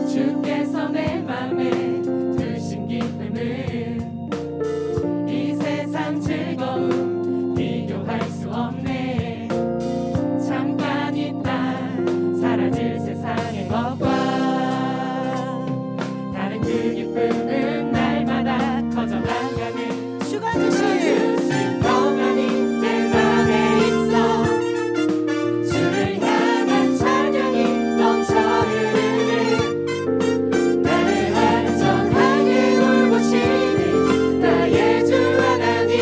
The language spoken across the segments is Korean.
주께서 내 맘에 두신 기쁨은 이 세상 즐거움 비교할 수 없네. 잠깐 있다 사라질 세상의 것과 다른 그 기쁨은 날마다 커져나가는 주가 주신 평안이 내 맘에 있어. 주를 향한 찬양이 넘쳐 흐르네. 나를 안전하게 돌보시는 나의 주 하나님,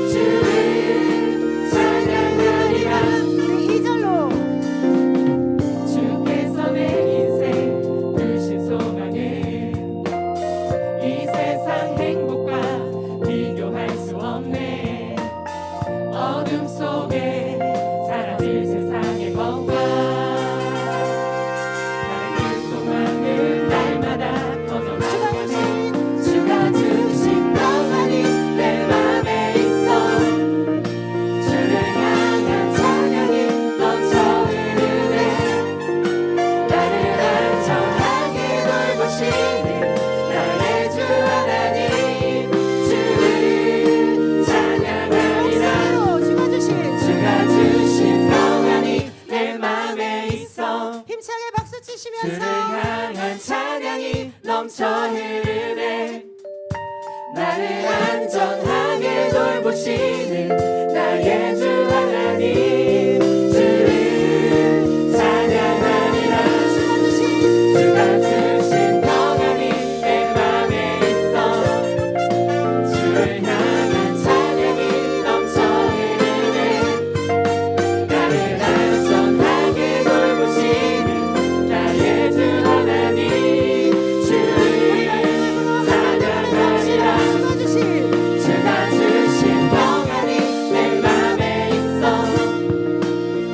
주를 찬양하리라. 우리 2절로 주께서 내 인생 두신 소망은 이 세상 행복과 비교할 수 없네. 어둠 속에 사라질 세상의 것과 다른 그 소망은 날마다 커져나가네. 주가 주신 평안이 내 맘에 있어. 주를 향한 찬양이 넘쳐 흐르네. 나를 안전하게 돌보시는 나의 주 하나님, 주를 찬양하리라. 주가 주신 주가 주신 평안이 내 맘에 있어. 힘차게 박수 주를 치시면서 향한 찬양이 넘쳐 흐르네. 나를 안전하게 돌보시는 나의 주 하나님, 주를 찬양하리라. 주가 주신 평안이 내 맘에 있어. 주를 향한 찬양이 넘쳐 흐르네. 나를 안전하게 돌보시는 나의 주 하나님, 주를 찬양하리라. 주가 주신 평안이 내 맘에 있어.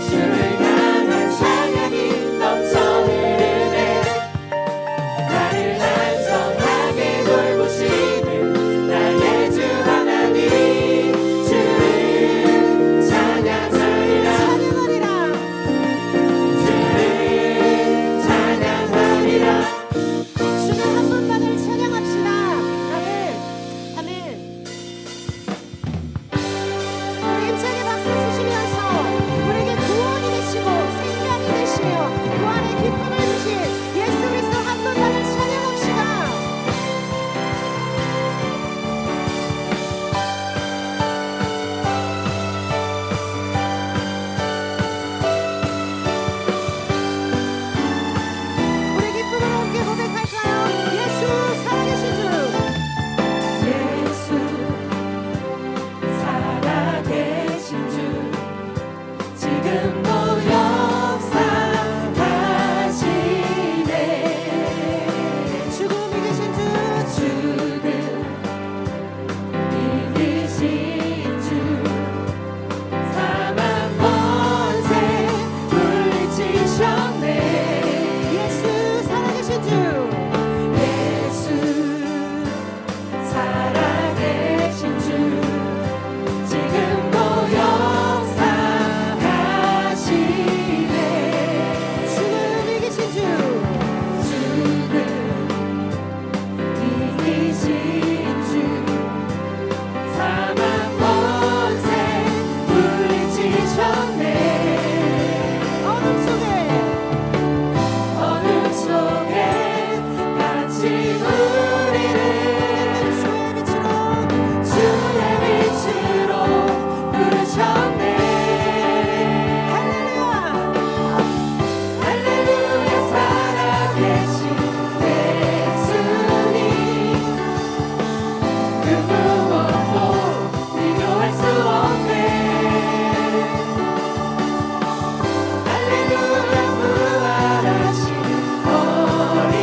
주를 향한 찬양이 넘쳐 흐르네. 나를 안전하게 돌보시는 나의 주 하나님, 주를 찬양하리라. 주를 찬양하리라. 주는 한 분만을 찬양합시다. 아멘. 아멘. 우리 힘차게 박수 치시면서 우리에게 구원이 되시고 생명이 되시며 구원의 기쁨을 주신 예수 그리스도 한 분만을 찬양합시다. 우리 기쁨을 함께 고백할까요? 예수 살아계신 주. 예수 살아계신 주, 지금도 역사하시네. 죽음이 계신 주. 죽음 이기신 주, 사망 권세 물리치셨네. 예수 살아계신 주. 예수 살아계신 주, 지금도 역사하시네. 죽음 이기신 주. 죽음 이기신 주, 사망 권세 물리치셨네. 어둠 속에 갇힌 우리를 주의 빛으로 주의 빛으로 부르셨네. 할렐루야. 할렐루야. 살아계신 예수님, 그 무엇도 비교할 수 없네. 할렐루야. 부활하신 어린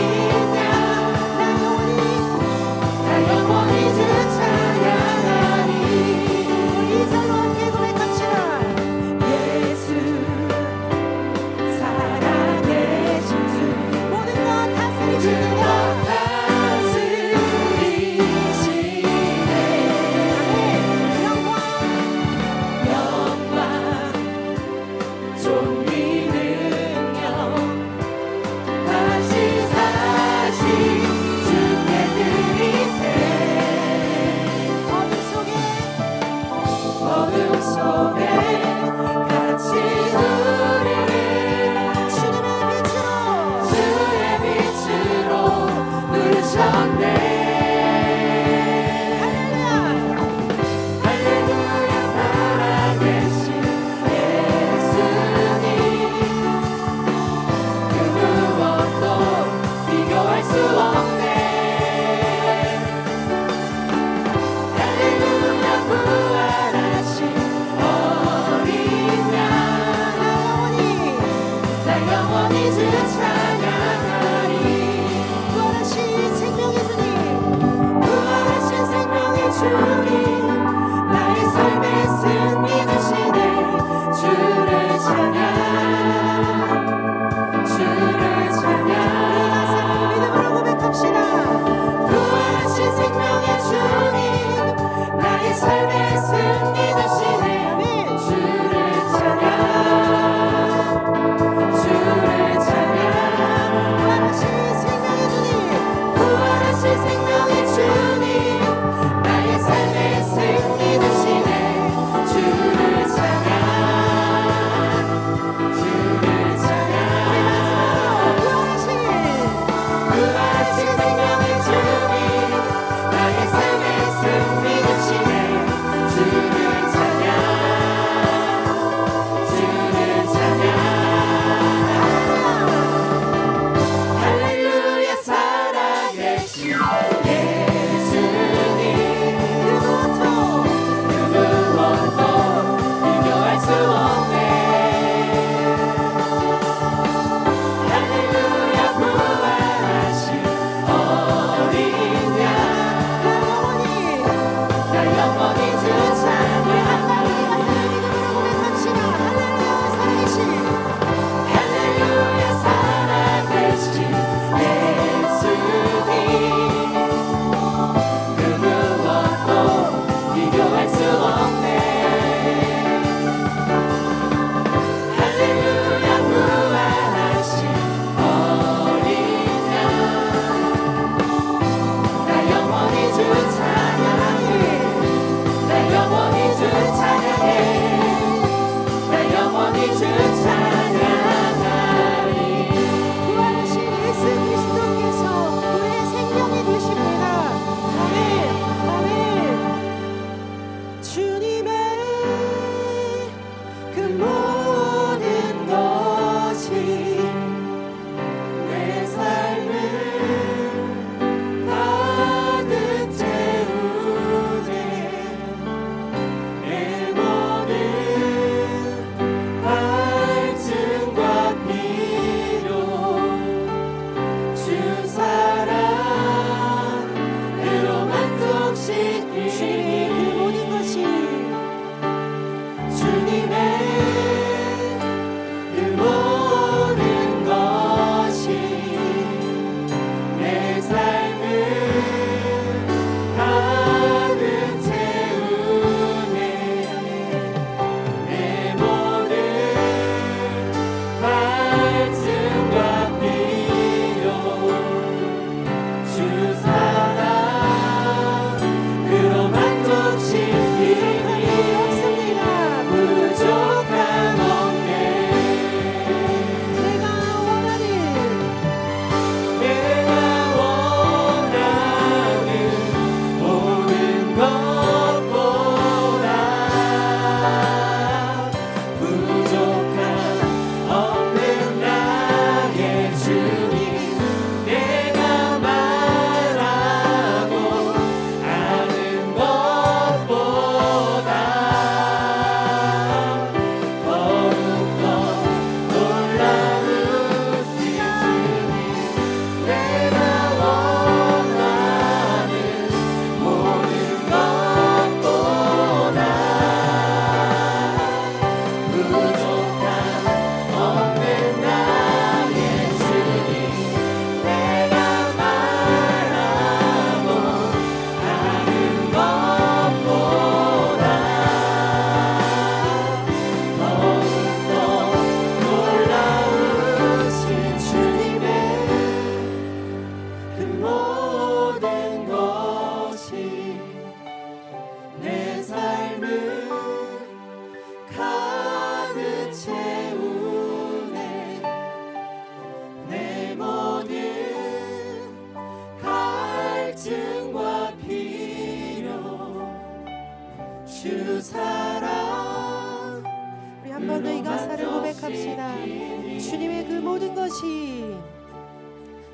주님의 그 모든 것이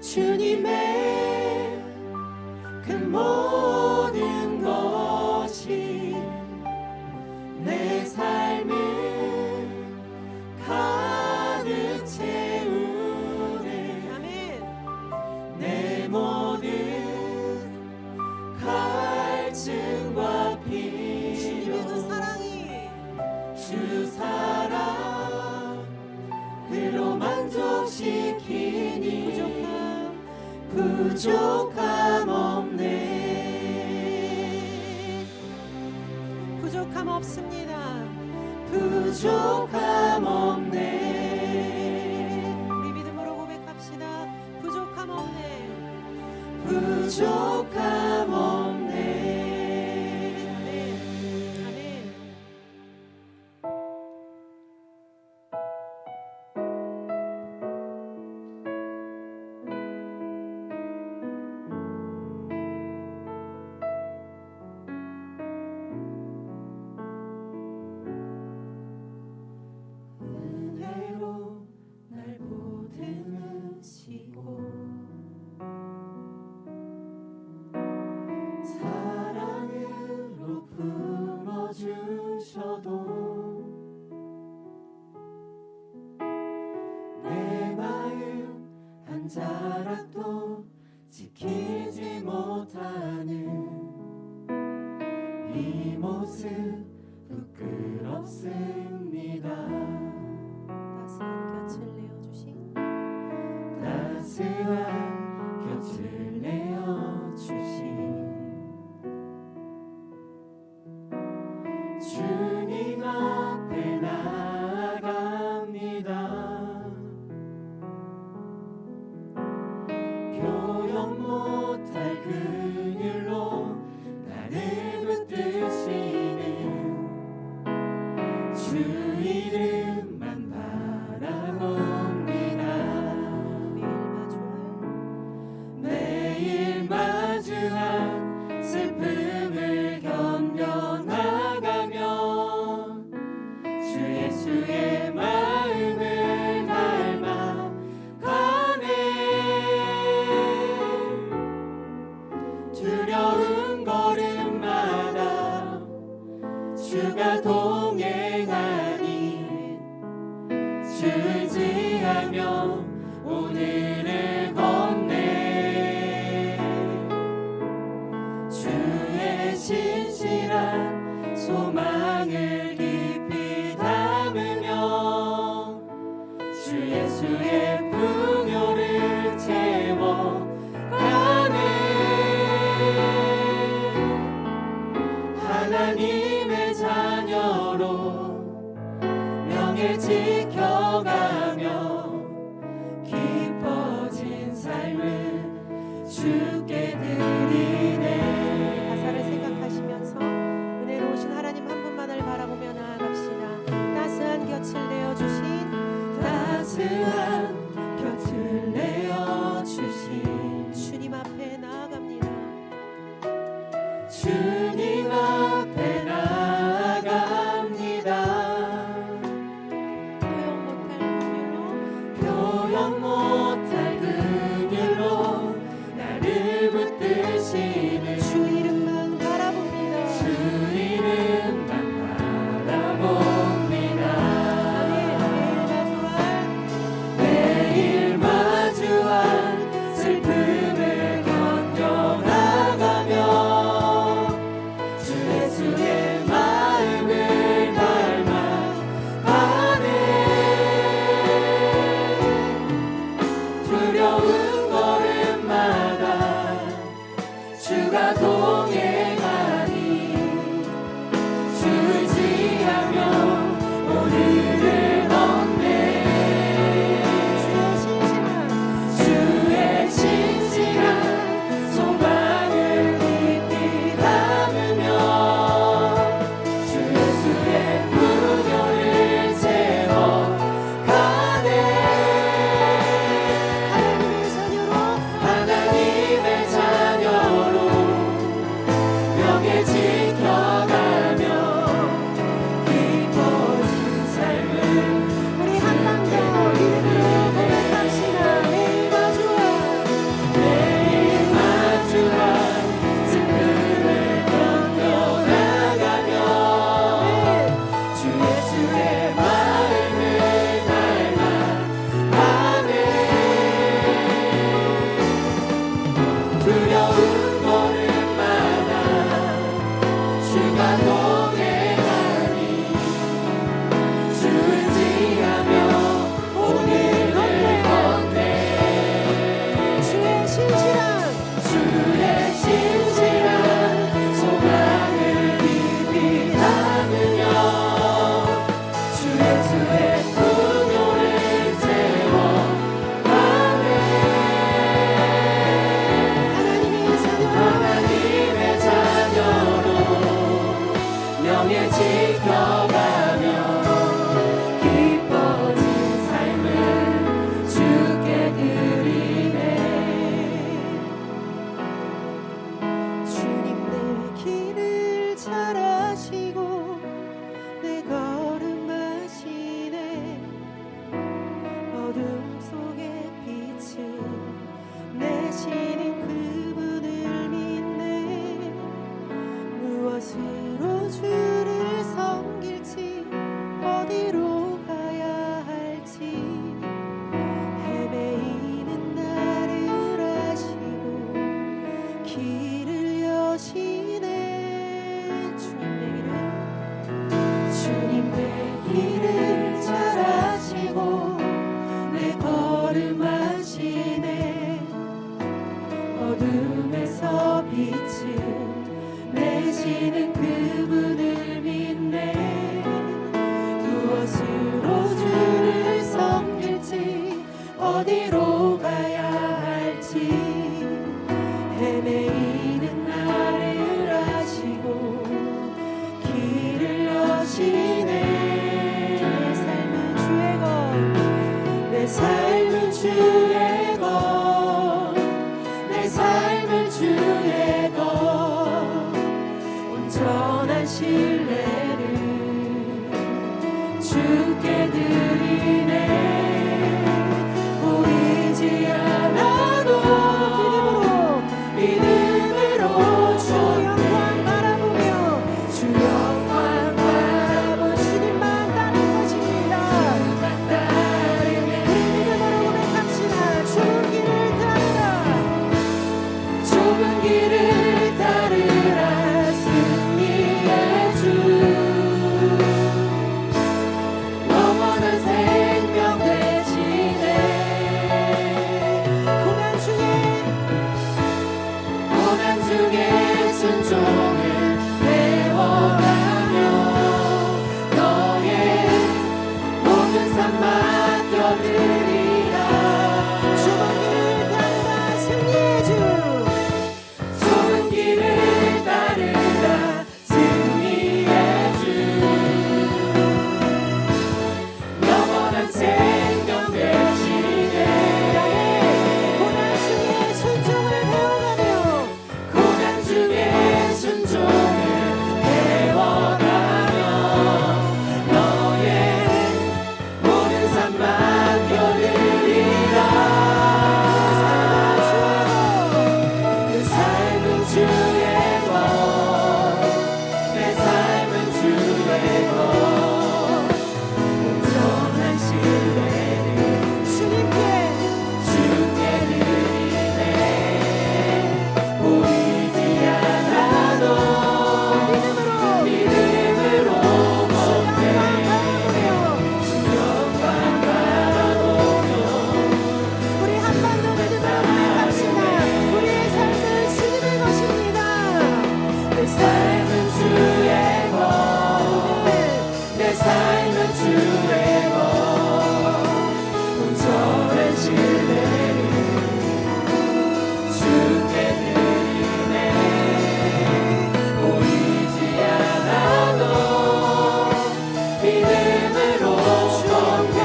주님의 그 모든 것이 내 삶을 가득 채우네. 아멘. 내 모든 갈증과 주님의 그 비로 사랑이 주 사랑으로 만족시키니 부족함 없네. 부족함 없습니다. 부족함 없네. 우리 믿음으로 고백합시다. 부족함 없네. 부족함 없네. 아멘. 아멘. 은혜로 날 보듬으시고 사랑으로 품어주셔도 내 마음 한 자락도 지키지 못하는 이 모습 부끄럽습니다. 따스한 곁을 내어주신 따스한 곁을 내어주신 주님 앞에 나아갑니다. 표현 못할 그늘로 나를 붙드시는 주 이름만 바라봅니다. 매일 마주한 슬픔을 견뎌나가며 주 예수의 마음을 닮아 가네. 두려운 걸음마다 주가 동행하니 주 의지하며 오늘을 걷네. 주의 신실한 소망을 깊이 담으며 주 예수의 풍요를 채워 가네. 하나님의 자녀로 명예 지켜가며 깊어진 삶을 주께 드리네. 가사를 생각하시면서 은혜로우신 하나님 한 분만을 바라보며 나아갑시다. 따스한 곁을 내어주신 따스한 곁을 내어주신 주님 앞에 나아갑니다. 주님 앞에 나아갑니다. 표현 못할 그늘로 나를 붙드시는 주 이름만 바라봅니다. 주 이름만 바라봅니다. 매일 마주한 슬픔을 견뎌나가며 주 예수의 마음을 닮아 가네. 두려운 걸음마다 주가 동행하니 주 의지하며 오늘을 걷네. 주의 신실한 소망을 깊이 담으며 주 예수의 풍요를 채워 가네. 하나님의 자녀로 어둠에서 빛을 내시는 그분을 믿네. 무엇으로 주를 섬길지 어디로 가야 할지 헤매이는 나를 아시고 길을 여시네. 내 삶은 주의 것, 내 삶은 주의 것, 온전한 신뢰를 주께 드리네. 보이지 않아도 믿음으로 주 영광 바라보며 주 영광 바라보 주님만 따르는 것입니다. 좁은 길을 따르라. 승리의 주 영원한 생명 되시네. 고난 중에 순종을 배워가며 너의 모든 삶 맡겨드리라. 좁은 길을 따르라. 승리의 주 영원한 생명 되시네. 고난 중에 순종을 배워가며 너의 모든 삶 맡겨드리라. 내 삶은 주의 것, 내 삶은 주의 것, 온전한 신뢰를 주께 드리네. 보이지 않아도 믿음으로 걷네. 주 영광 바라보며 우리 한 번 더 믿음으로 고백합시다. 우리의 삶은 주님의 것입니다. 내 삶은 주의 것, 내 삶은 주의 것, 온전한 신뢰를 주께 드리네. 보이지 않아도 믿음으로 걷네.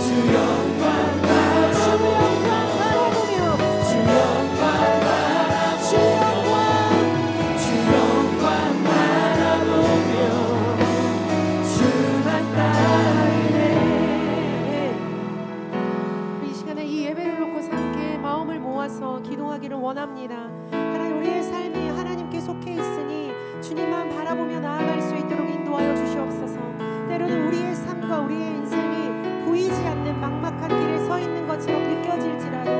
주 영광 바라보며 주 영광 바라보며 주만 따르네. 이 시간에 이 예배를 놓고 함께 마음을 모아서 기도하기를 원합니다. 하나님, 우리의 삶이 하나님께 속해 있으니 주님만 바라보며 나아갈 수 있도록 인도하여 주시옵소서. 때로는 우리의 삶과 우리의 인생이 보이지 않는 막막한 길에 서 있는 것처럼 느껴질지라도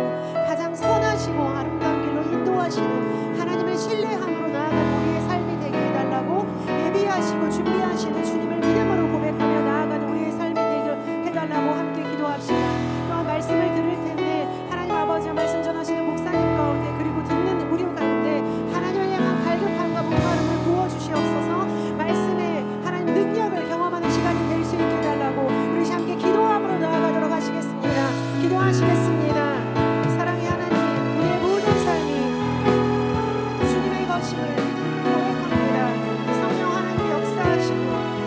가장 선하시고 아름다운 길로 인도하시는 하나님을 신뢰함으로 나아가는 우리의 삶이 되게 해달라고 예비하시고 준비하시는 주님을 믿음으로 고백하며 나아가는 우리의 삶이 되게 해달라고 함께 기도합시다. 또한 말씀을 들을 텐데 하나님 아버지와 말씀 전하시는 목사님 가운데 그리고 듣는 우리 가운데 하나님을 향한 갈급함과 목마름을 부어주시옵소서. 말씀에 하나님 능력을 경험하는 시간이 될 수 있게 해달라고 우리 함께 기도함으로 나아가도록 하시겠습니다. 기도하시겠습니다. 사랑의 하나님, 우리의 모든 삶이 주님의 것임을 고백합니다. 성령 하나님 역사하시고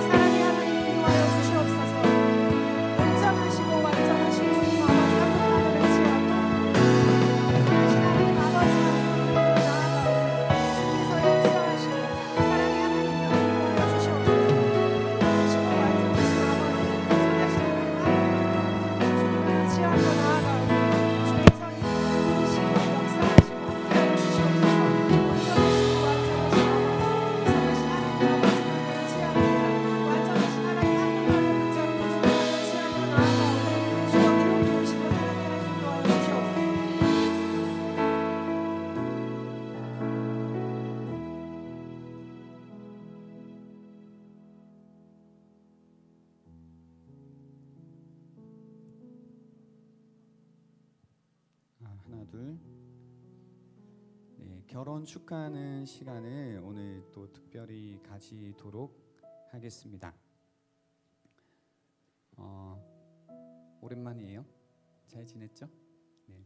사랑의 하나님 인도하여 주시옵소서. 온전하시고 완전하신 주님 아버지 한분만을 의지하고 선하신 하나님 아버지 나아가고 주께서 역사하시고 사랑의 하나님 인도하여 주시옵소서. 하시고 완전하신 아버지 선하신 하나님 주님을 의지하고 나아가고 주께서 이루시고 역사하시고 주시옵소서. 온전하시고 완전하신 아버지 선하신 하나님 아버지를 의지합니다. 완전하신 하나님 한분만을 붙잡고 주님을 의지하고 나아가고 주여 기름 부으시고 하나님 인도하여 주시옵소서. 하나 둘 결혼 축하하는 시간을 오늘 또 특별히 가지도록 하겠습니다. 오랜만이에요. 잘 지냈죠? 네.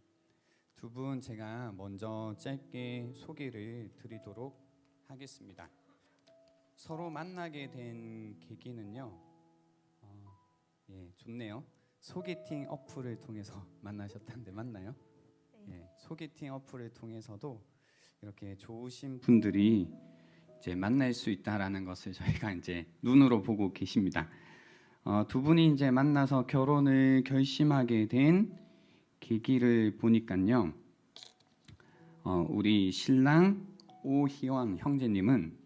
두 분 제가 먼저 짧게 소개를 드리도록 하겠습니다. 서로 만나게 된 계기는요. 좋네요. 소개팅 어플을 통해서 만나셨다는데 맞나요? 네. 소개팅 어플을 통해서도 이렇게 좋으신 분들이 이제 만날 수 있다라는 것을 저희가 이제 눈으로 보고 계십니다. 두 분이 이제 만나서 결혼을 결심하게 된 계기를 보니까요. 우리 신랑 오희원 형제님은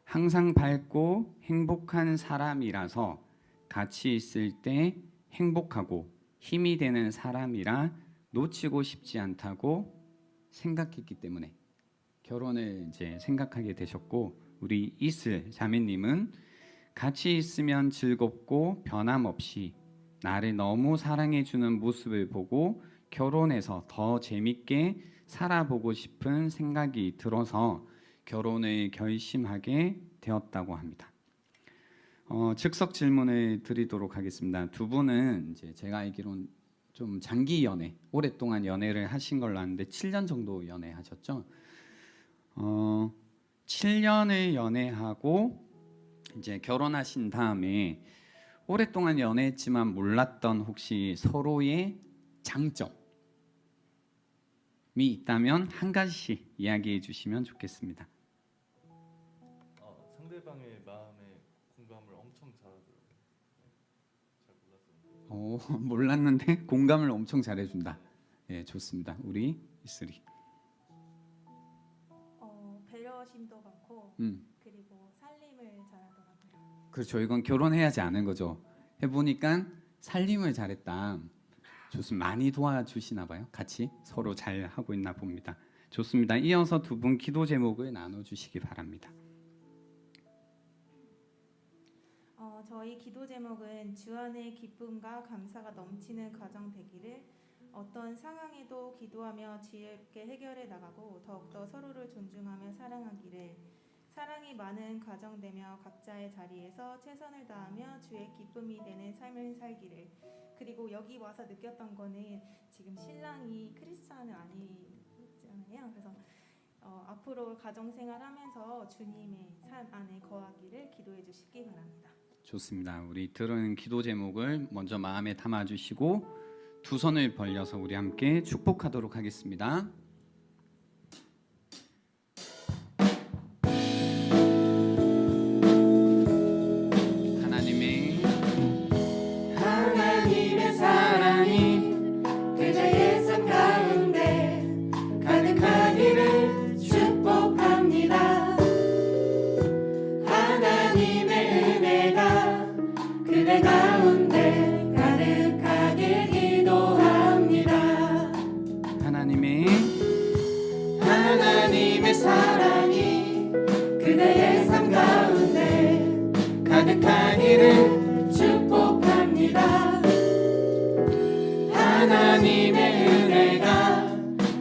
항상 밝고 행복한 사람이라서 같이 있을 때 행복하고 힘이 되는 사람이라 놓치고 싶지 않다고 생각했기 때문에 결혼을 이제 생각하게 되셨고, 우리 이슬 자매님은 같이 있으면 즐겁고 변함없이 나를 너무 사랑해 주는 모습을 보고 결혼해서 더 재밌게 살아보고 싶은 생각이 들어서 결혼을 결심하게 되었다고 합니다. 즉석 질문을 드리도록 하겠습니다. 두 분은 이제 제가 알기로는 좀 장기 연애, 오랫동안 연애를 하신 걸로 아는데 7년 정도 연애하셨죠? 7년을 연애하고 이제 결혼하신 다음에 오랫동안 연애했지만 몰랐던 혹시 서로의 장점이 있다면 한 가지씩 이야기해 주시면 좋겠습니다. 상대방의 마음에 공감을 엄청 잘하더라고요. 잘 몰랐었는데. 몰랐는데 공감을 엄청 잘해준다. 예, 좋습니다. 우리 이슬이. 배려심도 많고 그리고 살림을 잘하더라고요. 그렇죠. 이건 결혼해야지 아는 거죠. 해보니까 살림을 잘했다. 좋습니다. 많이 도와주시나 봐요. 같이 서로 잘 하고 있나 봅니다. 좋습니다. 이어서 두 분 기도 제목을 나눠주시기 바랍니다. 저희 기도 제목은 주 안의 기쁨과 감사가 넘치는 가정 되기를, 어떤 상황에도 기도하며 지혜롭게 해결해 나가고 더욱더 서로를 존중하며 사랑하기를, 사랑이 많은 가정 되며 각자의 자리에서 최선을 다하며 주의 기쁨이 되는 삶을 살기를. 그리고 여기 와서 느꼈던 거는 지금 신랑이 크리스찬은 아니잖아요. 그래서 앞으로 가정 생활하면서 주님의 삶 안에 거하기를 기도해 주시기 바랍니다. 좋습니다. 우리 들은 기도 제목을 먼저 마음에 담아주시고 두 손을 벌려서 우리 함께 축복하도록 하겠습니다. 하나님의 사랑이 그대의 삶 가운데 가득하기를 축복합니다. 하나님의 은혜가 그대 가운데 가득하게 기도합니다. 하나님의 사랑이 그대의 삶 가운데 가득하기를 축복합니다. 하나님의 은혜가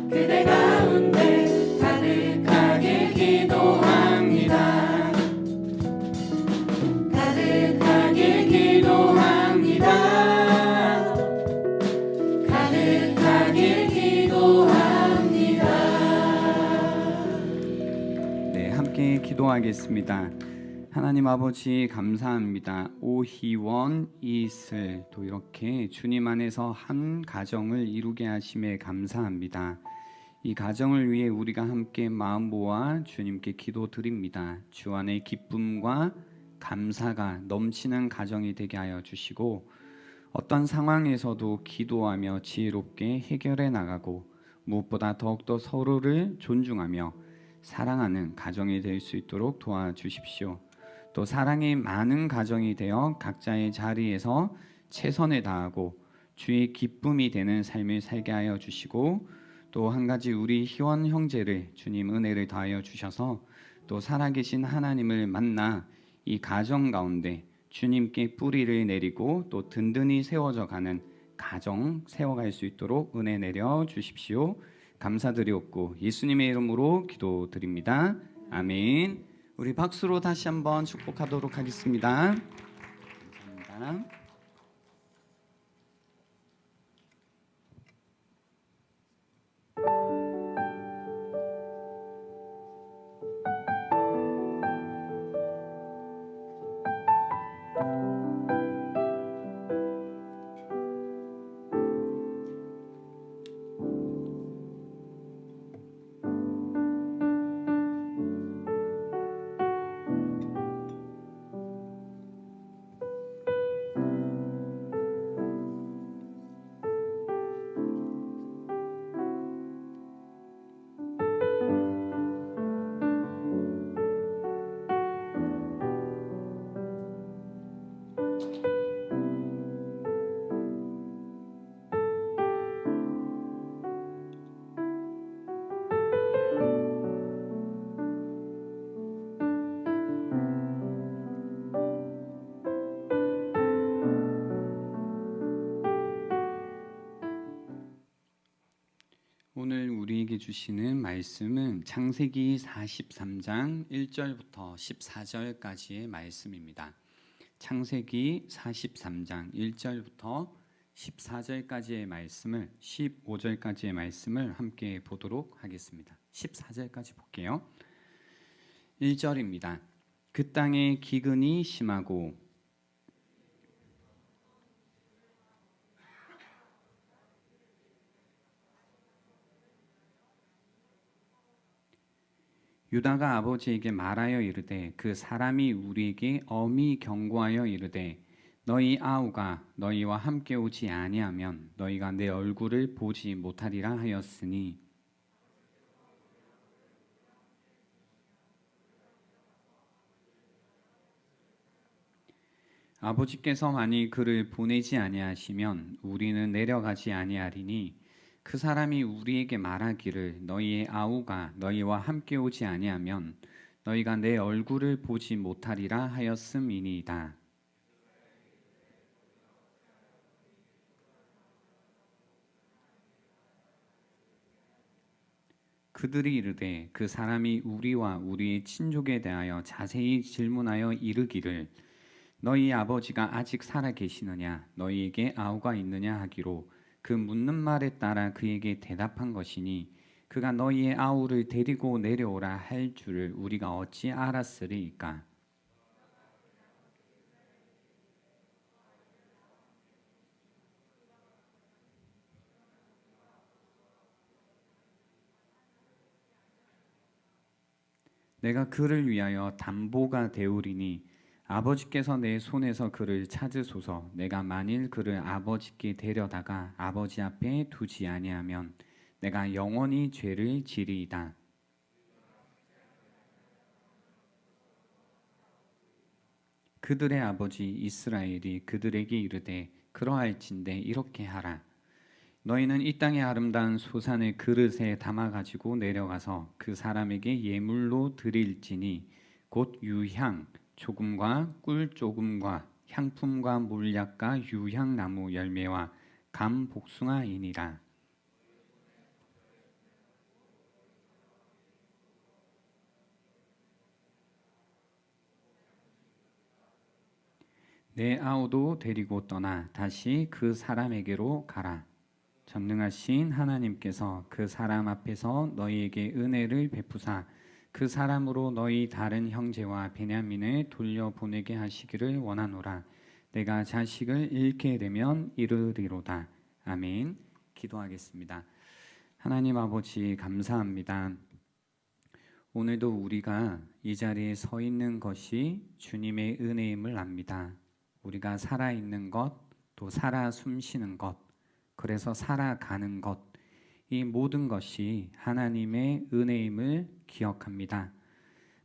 그대 가운데 가득하게 기도합니다. 가득하게 기도합니다. 가득하게 기도합니다. 네, 함께 기도하겠습니다. 하나님 아버지 감사합니다. 오희원, 이슬 또 이렇게 주님 안에서 한 가정을 이루게 하심에 감사합니다. 이 가정을 위해 우리가 함께 마음 모아 주님께 기도드립니다. 주 안에 기쁨과 감사가 넘치는 가정이 되게 하여 주시고, 어떤 상황에서도 기도하며 지혜롭게 해결해 나가고 무엇보다 더욱더 서로를 존중하며 사랑하는 가정이 될 수 있도록 도와주십시오. 또 사랑이 많은 가정이 되어 각자의 자리에서 최선을 다하고 주의 기쁨이 되는 삶을 살게 하여 주시고, 또 한 가지 우리 희원 형제를 주님 은혜를 더하여 주셔서 또 살아계신 하나님을 만나 이 가정 가운데 주님께 뿌리를 내리고 또 든든히 세워져 가는 가정 세워갈 수 있도록 은혜 내려 주십시오. 감사드리옵고 예수님의 이름으로 기도드립니다. 아멘. 우리 박수로 다시 한번 축복하도록 하겠습니다. 감사합니다. 오늘 우리에게 주시는 말씀은 창세기 43장 1절부터 14절까지의 말씀입니다. 창세기 43장 1절부터 14절까지의 말씀을 15절까지의 말씀을 함께 보도록 하겠습니다. 14절까지 볼게요. 1절입니다. 그 땅에 기근이 심하고 유다가 아버지에게 말하여 이르되 그 사람이 우리에게 엄히 경고하여 이르되 너희 아우가 너희와 함께 오지 아니하면 너희가 내 얼굴을 보지 못하리라 하였으니 아버지께서 만일 그를 보내지 아니하시면 우리는 내려가지 아니하리니 그 사람이 우리에게 말하기를 너희의 아우가 너희와 함께 오지 아니하면 너희가 내 얼굴을 보지 못하리라 하였음이니이다. 그들이 이르되 그 사람이 우리와 우리의 친족에 대하여 자세히 질문하여 이르기를 너희 아버지가 아직 살아 계시느냐 너희에게 아우가 있느냐 하기로 그 묻는 말에 따라 그에게 대답한 것이니 그가 너희의 아우를 데리고 내려오라 할 줄을 우리가 어찌 알았으리이까. 내가 그를 위하여 담보가 되오리니 아버지께서 내 손에서 그를 찾으소서. 내가 만일 그를 아버지께 데려다가 아버지 앞에 두지 아니하면 내가 영원히 죄를 지리이다. 그들의 아버지 이스라엘이 그들에게 이르되 그러할진대 이렇게 하라. 너희는 이 땅의 아름다운 소산을 그릇에 담아 가지고 내려가서 그 사람에게 예물로 드릴지니 곧 유향 조금과 꿀 조금과 향품과 몰약과 유향나무 열매와 감 복숭아이니라. 내 아우도 데리고 떠나 다시 그 사람에게로 가라. 전능하신 하나님께서 그 사람 앞에서 너희에게 은혜를 베푸사 그 사람으로 너희 다른 형제와 베냐민을 돌려보내게 하시기를 원하노라. 내가 자식을 잃게 되면 이르리로다. 아멘. 기도하겠습니다. 하나님 아버지 감사합니다. 오늘도 우리가 이 자리에 서 있는 것이 주님의 은혜임을 압니다. 우리가 살아있는 것, 또 살아 숨쉬는 것, 그래서 살아가는 것, 이 모든 것이 하나님의 은혜임을 기억합니다.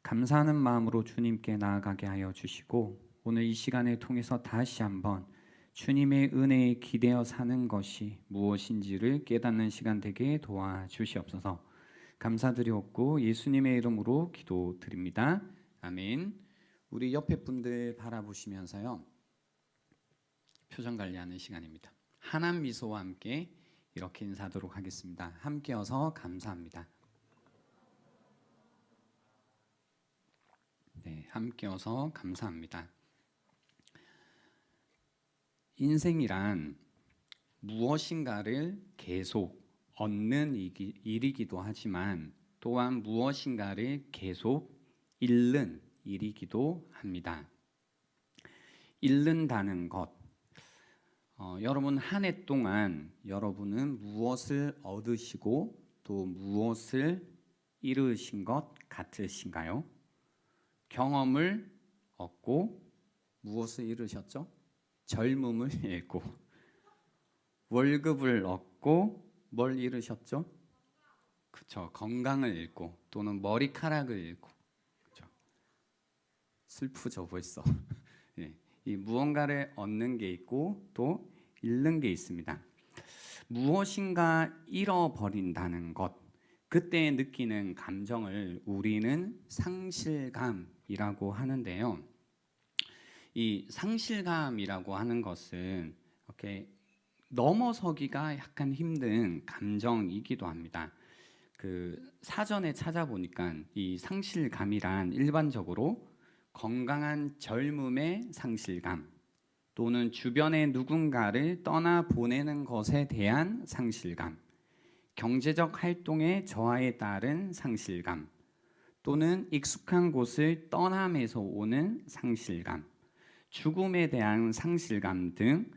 감사하는 마음으로 주님께 나아가게 하여 주시고 오늘 이 시간을 통해서 다시 한번 주님의 은혜에 기대어 사는 것이 무엇인지를 깨닫는 시간 되게 도와주시옵소서. 감사드리옵고 예수님의 이름으로 기도드립니다. 아멘. 우리 옆에 분들 바라보시면서요. 표정 관리하는 시간입니다. 환한 미소와 함께 이렇게 인사하도록 하겠습니다. 함께여서 감사합니다. 네, 함께여서 감사합니다. 인생이란 무엇인가를 계속 얻는 일이기도 하지만 또한 무엇인가를 계속 잃는 일이기도 합니다. 잃는다는 것, 여러분 한 해 동안 여러분은 무엇을 얻으시고 또 무엇을 잃으신 것 같으신가요? 경험을 얻고 무엇을 잃으셨죠? 젊음을 잃고. 월급을 얻고 뭘 잃으셨죠? 그렇죠. 건강을 잃고 또는 머리카락을 잃고. 그렇죠. 슬프죠 벌써. 네. 이 무언가를 얻는 게 있고 또 잃는 게 있습니다. 무엇인가 잃어버린다는 것, 그때 느끼는 감정을 우리는 상실감이라고 하는데요. 이 상실감이라고 하는 것은 이렇게 넘어서기가 약간 힘든 감정이기도 합니다. 그 사전에 찾아보니까 이 상실감이란 일반적으로 건강한 젊음의 상실감 또는 주변의 누군가를 떠나 보내는 것에 대한 상실감, 경제적 활동의 저하에 따른 상실감 또는 익숙한 곳을 떠남에서 오는 상실감, 죽음에 대한 상실감 등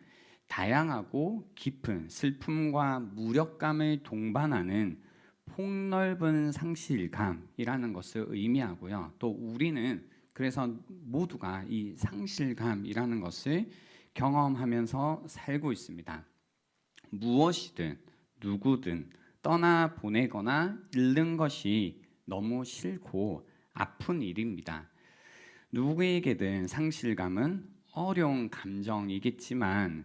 다양하고 깊은 슬픔과 무력감을 동반하는 폭넓은 상실감이라는 것을 의미하고요. 또 우리는 그래서 모두가 이 상실감이라는 것을 경험하면서 살고 있습니다. 무엇이든 누구든 떠나 보내거나 잃는 것이 너무 싫고 아픈 일입니다. 누구에게든 상실감은 어려운 감정이겠지만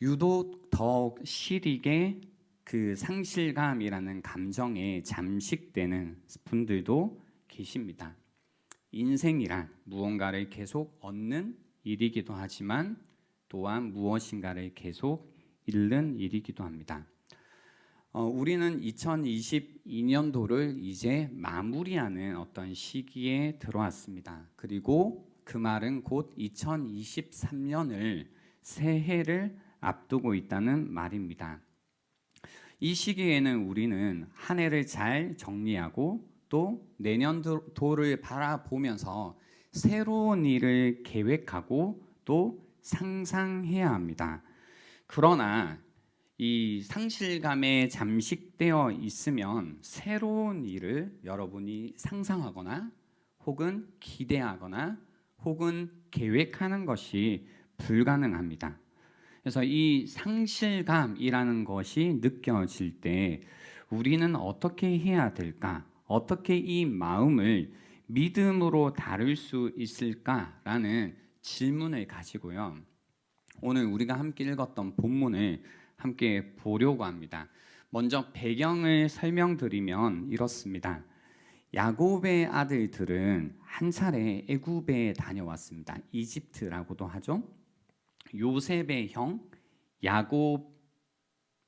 유독 더욱 시리게 그 상실감이라는 감정에 잠식되는 분들도 계십니다. 인생이란 무언가를 계속 얻는 일이기도 하지만 또한 무엇인가를 계속 잃는 일이기도 합니다. 우리는 2022년도를 이제 마무리하는 어떤 시기에 들어왔습니다. 그리고 그 말은 곧 2023년을 새해를 앞두고 있다는 말입니다. 이 시기에는 우리는 한 해를 잘 정리하고 또 내년도를 바라보면서 새로운 일을 계획하고 또 상상해야 합니다. 그러나 이 상실감에 잠식되어 있으면 새로운 일을 여러분이 상상하거나 혹은 기대하거나 혹은 계획하는 것이 불가능합니다. 그래서 이 상실감이라는 것이 느껴질 때 우리는 어떻게 해야 될까? 어떻게 이 마음을 믿음으로 다룰 수 있을까라는 질문을 가지고요. 오늘 우리가 함께 읽었던 본문을 함께 보려고 합니다. 먼저 배경을 설명드리면 이렇습니다. 야곱의 아들들은 한 차례 애굽에 다녀왔습니다. 이집트라고도 하죠. 요셉의 형 야곱,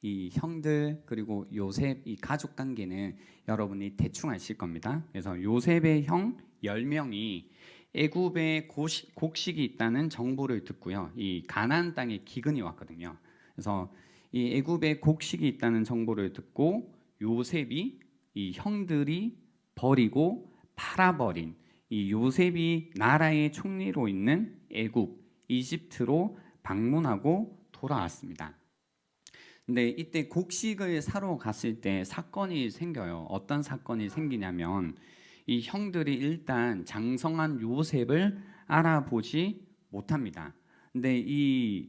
이 형들 그리고 요셉 이 가족 관계는 여러분이 대충 아실 겁니다. 그래서 요셉의 형 10명이 애굽에 곡식이 있다는 정보를 듣고요. 이 가나안 땅에 기근이 왔거든요. 그래서 이 애굽에 곡식이 있다는 정보를 듣고 요셉이 이 형들이 버리고 팔아버린 이 요셉이 나라의 총리로 있는 애굽, 이집트로 방문하고 돌아왔습니다. 근데 이때 곡식을 사러 갔을 때 사건이 생겨요. 어떤 사건이 생기냐면 이 형들이 일단 장성한 요셉을 알아보지 못합니다. 근데 이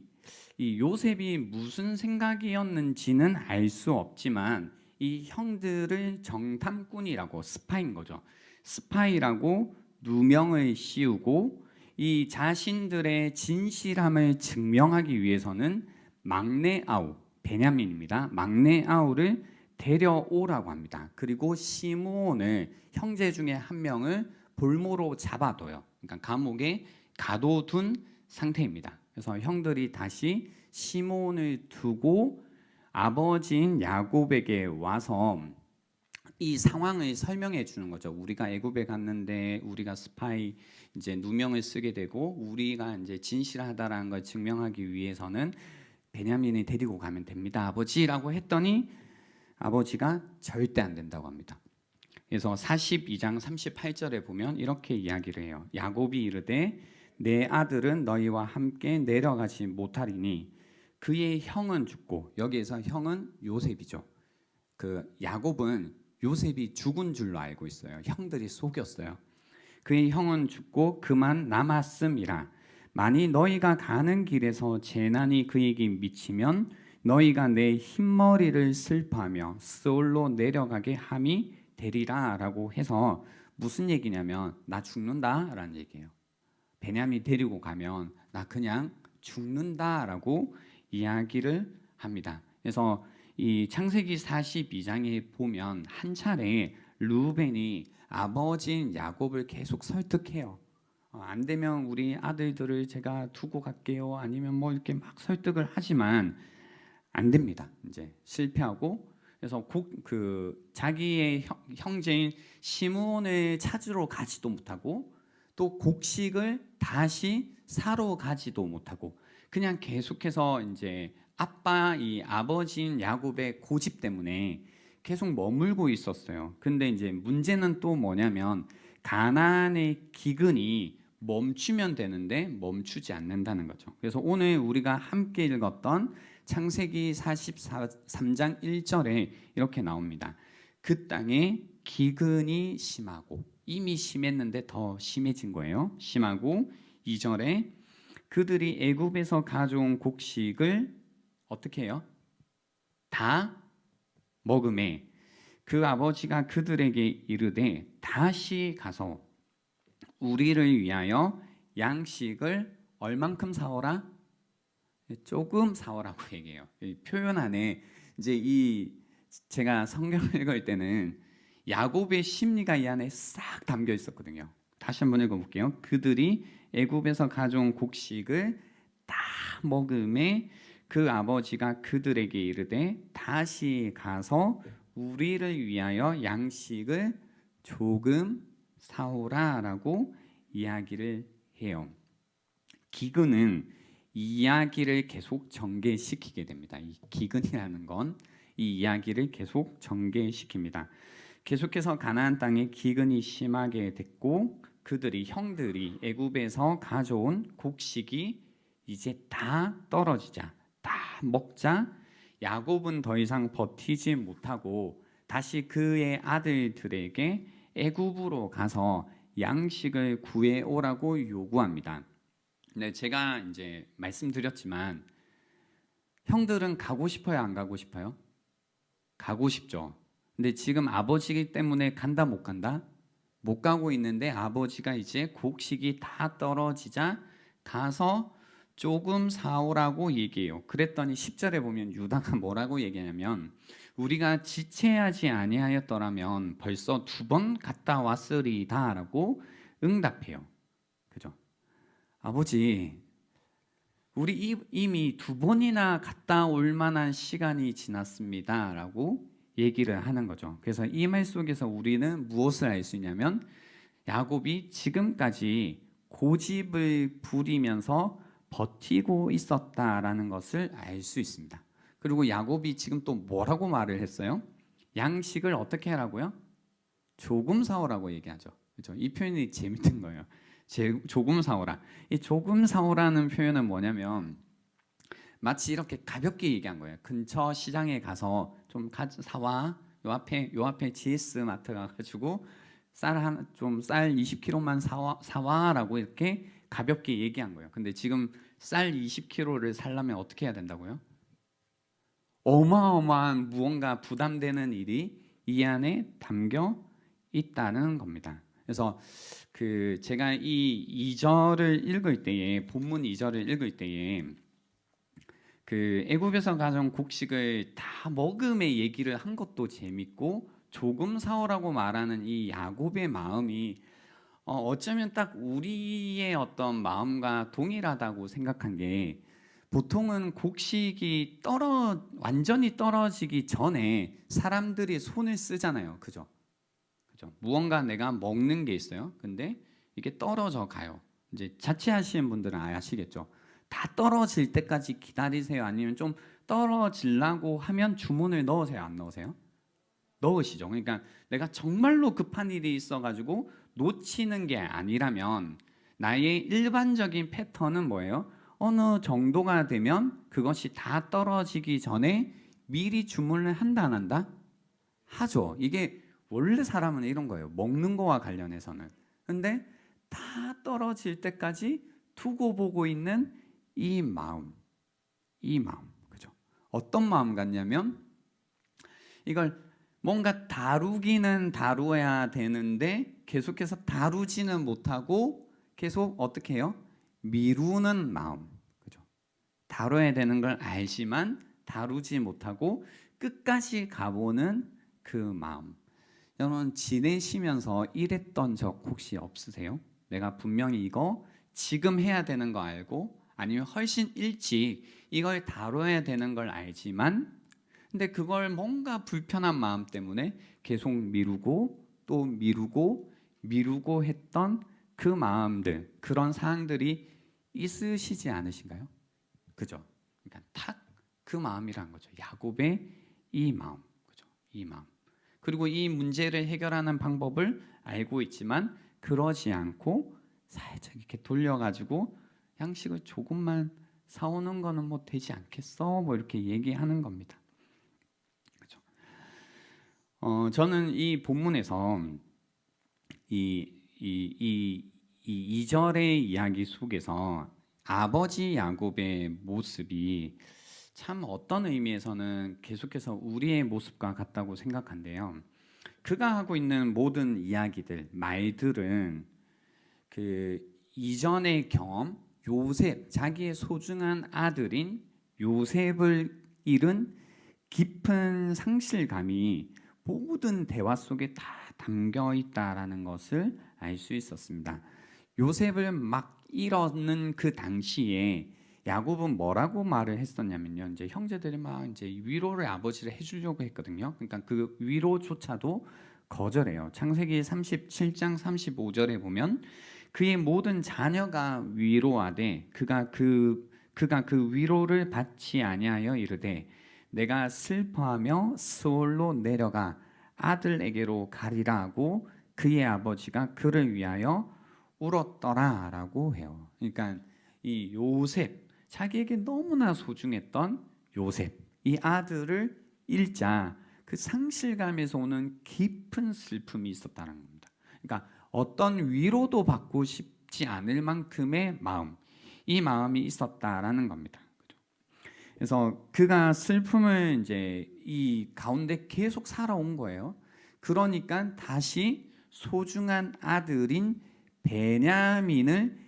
요셉이 무슨 생각이었는지는 알 수 없지만 이 형들을 정탐꾼이라고 스파인 거죠. 스파이라고 누명을 씌우고 이 자신들의 진실함을 증명하기 위해서는 막내 아우 베냐민입니다. 막내 아우를 데려오라고 합니다. 그리고 시므온을 형제 중에 한 명을 볼모로 잡아둬요. 그러니까 감옥에 가둬둔 상태입니다. 그래서 형들이 다시 시므온을 두고 아버지인 야곱에게 와서 이 상황을 설명해 주는 거죠. 우리가 애굽에 갔는데 우리가 스파이 이제 누명을 쓰게 되고 우리가 이제 진실하다라는 걸 증명하기 위해서는 베냐민을 데리고 가면 됩니다, 아버지라고 했더니 아버지가 절대 안 된다고 합니다. 그래서 42장 38절에 보면 이렇게 이야기를 해요. 야곱이 이르되 내 아들은 너희와 함께 내려가지 못하리니 그의 형은 죽고, 여기에서 형은 요셉이죠. 그 야곱은 요셉이 죽은 줄로 알고 있어요. 형들이 속였어요. 그의 형은 죽고 그만 남았음이라. 만일 너희가 가는 길에서 재난이 그에게 미치면 너희가 내 흰머리를 슬퍼하며 스올로 내려가게 함이 되리라 라고 해서 무슨 얘기냐면 나 죽는다라는 얘기예요. 베냐민 데리고 가면 나 그냥 죽는다라고 이야기를 합니다. 그래서 이 창세기 42장에 보면 한 차례 루벤이 아버지인 야곱을 계속 설득해요. 안 되면 우리 아들들을 제가 두고 갈게요. 아니면 뭐 이렇게 막 설득을 하지만 안 됩니다. 이제 실패하고, 그래서 자기의 형제인 시므온을 찾으러 가지도 못하고 또 곡식을 다시 사러 가지도 못하고 그냥 계속해서 이제 이 아버지인 야곱의 고집 때문에 계속 머물고 있었어요. 근데 이제 문제는 또 뭐냐면 가나안의 기근이 멈추면 되는데 멈추지 않는다는 거죠. 그래서 오늘 우리가 함께 읽었던 창세기 43장 1절에 이렇게 나옵니다. 그 땅에 기근이 심하고, 이미 심했는데 더 심해진 거예요. 심하고 2절에 그들이 애굽에서 가져온 곡식을 어떻게 해요? 다 먹음에 그 아버지가 그들에게 이르되 다시 가서 우리를 위하여 양식을 얼만큼 사오라? 조금 사오라고 얘기해요. 이 표현 안에 이제 제가 성경을 읽을 때는 야곱의 심리가 이 안에 싹 담겨 있었거든요. 다시 한번 읽어볼게요. 그들이 애굽에서 가져온 곡식을 다 먹음에 그 아버지가 그들에게 이르되 다시 가서 우리를 위하여 양식을 조금 사오라라고 이야기를 해요. 기근은 이야기를 계속 전개시키게 됩니다. 이 기근이라는 건 이 이야기를 계속 전개시킵니다. 계속해서 가나안 땅에 기근이 심하게 됐고 형들이 애굽에서 가져온 곡식이 이제 다 떨어지자, 다 먹자 야곱은 더 이상 버티지 못하고 다시 그의 아들들에게 애굽으로 가서 양식을 구해 오라고 요구합니다. 네, 제가 이제 말씀드렸지만 형들은 가고 싶어요, 안 가고 싶어요? 가고 싶죠. 근데 지금 아버지기 때문에 간다 못 간다? 못 가고 있는데 아버지가 이제 곡식이 다 떨어지자 가서 조금 사오라고 얘기해요. 그랬더니 10절에 보면 유다가 뭐라고 얘기하냐면 우리가 지체하지 아니하였더라면 벌써 2번 갔다 왔으리다라고 응답해요. 그죠? 아버지, 우리 이미 2번이나 갔다 올 만한 시간이 지났습니다라고 얘기를 하는 거죠. 그래서 이 말 속에서 우리는 무엇을 알 수 있냐면 야곱이 지금까지 고집을 부리면서 버티고 있었다라는 것을 알 수 있습니다. 그리고 야곱이 지금 또 뭐라고 말을 했어요? 양식을 어떻게 하라고요? 조금 사오라고 얘기하죠. 그렇죠? 이 표현이 재밌는 거예요. 조금 사오라. 이 조금 사오라는 표현은 뭐냐면 마치 이렇게 가볍게 얘기한 거예요. 근처 시장에 가서 좀 사와. 요 앞에 GS 마트 가가지고 쌀 20kg만 사와라고 이렇게 가볍게 얘기한 거예요. 근데 지금 쌀 20kg를 살려면 어떻게 해야 된다고요? 어마어마한 무언가 부담되는 일이 이 안에 담겨 있다는 겁니다. 그래서 제가 이 2절을 읽을 때에 본문 2절을 읽을 때에 애굽에서 가져온 곡식을 다 먹음의 얘기를 한 것도 재밌고 조금 사오라고 말하는 이 야곱의 마음이 어쩌면 딱 우리의 어떤 마음과 동일하다고 생각한 게 보통은 곡식이 완전히 떨어지기 전에 사람들이 손을 쓰잖아요. 그죠? 무언가 내가 먹는 게 있어요. 근데 이게 떨어져 가요. 이제 자취하시는 분들은 아시겠죠? 다 떨어질 때까지 기다리세요? 아니면 좀 떨어지려고 하면 주문을 넣으세요? 안 넣으세요? 넣으시죠. 그러니까 내가 정말로 급한 일이 있어가지고 놓치는 게 아니라면 나의 일반적인 패턴은 뭐예요? 어느 정도가 되면 그것이 다 떨어지기 전에 미리 주문을 한다 안 한다? 하죠. 이게 원래 사람은 이런 거예요. 먹는 거와 관련해서는. 근데 다 떨어질 때까지 두고 보고 있는 이 마음. 그죠? 어떤 마음 같냐면 이걸 뭔가 다루기는 다루어야 되는데 계속해서 다루지는 못하고 계속 어떻게 해요? 미루는 마음. 그죠? 다뤄야 되는 걸 알지만 다루지 못하고 끝까지 가보는 그 마음. 여러분 지내시면서 이랬던 적 혹시 없으세요? 내가 분명히 이거 지금 해야 되는 거 알고 아니면 훨씬 일찍 이걸 다뤄야 되는 걸 알지만 근데 그걸 뭔가 불편한 마음 때문에 계속 미루고 또 미루고 했던 그 마음들, 그런 사항들이 있으시지 않으신가요? 그죠? 그러니까 탁 그 마음이란 거죠. 야곱의 이 마음, 그죠? 이 마음. 그리고 이 문제를 해결하는 방법을 알고 있지만 그러지 않고 살짝 이렇게 돌려가지고 양식을 조금만 사오는 거는 뭐 되지 않겠어? 뭐 이렇게 얘기하는 겁니다. 그죠? 저는 이 본문에서 이 2절의 이야기 속에서 아버지 야곱의 모습이 참 어떤 의미에서는 계속해서 우리의 모습과 같다고 생각한데요. 그가 하고 있는 모든 이야기들, 말들은 그 이전의 경험, 요셉, 자기의 소중한 아들인 요셉을 잃은 깊은 상실감이 모든 대화 속에 다 담겨 있다라는 것을 알 수 있었습니다. 요셉을 막 잃었는 그 당시에 야곱은 뭐라고 말을 했었냐면요. 이제 형제들이 막 이제 위로를 아버지를 해주려고 했거든요. 그러니까 그 위로조차도 거절해요. 창세기 37장 35절에 보면 그의 모든 자녀가 위로하되 그가 그 위로를 받지 아니하여 이르되 내가 슬퍼하며 스올로 내려가 아들에게로 가리라 하고 그의 아버지가 그를 위하여 울었더라라고 해요. 그러니까 이 요셉, 자기에게 너무나 소중했던 요셉, 이 아들을 잃자 그 상실감에서 오는 깊은 슬픔이 있었다는 겁니다. 그러니까 어떤 위로도 받고 싶지 않을 만큼의 마음, 이 마음이 있었다라는 겁니다. 그래서 그가 슬픔을 이제 이 가운데 계속 살아온 거예요. 그러니까 다시 소중한 아들인 베냐민을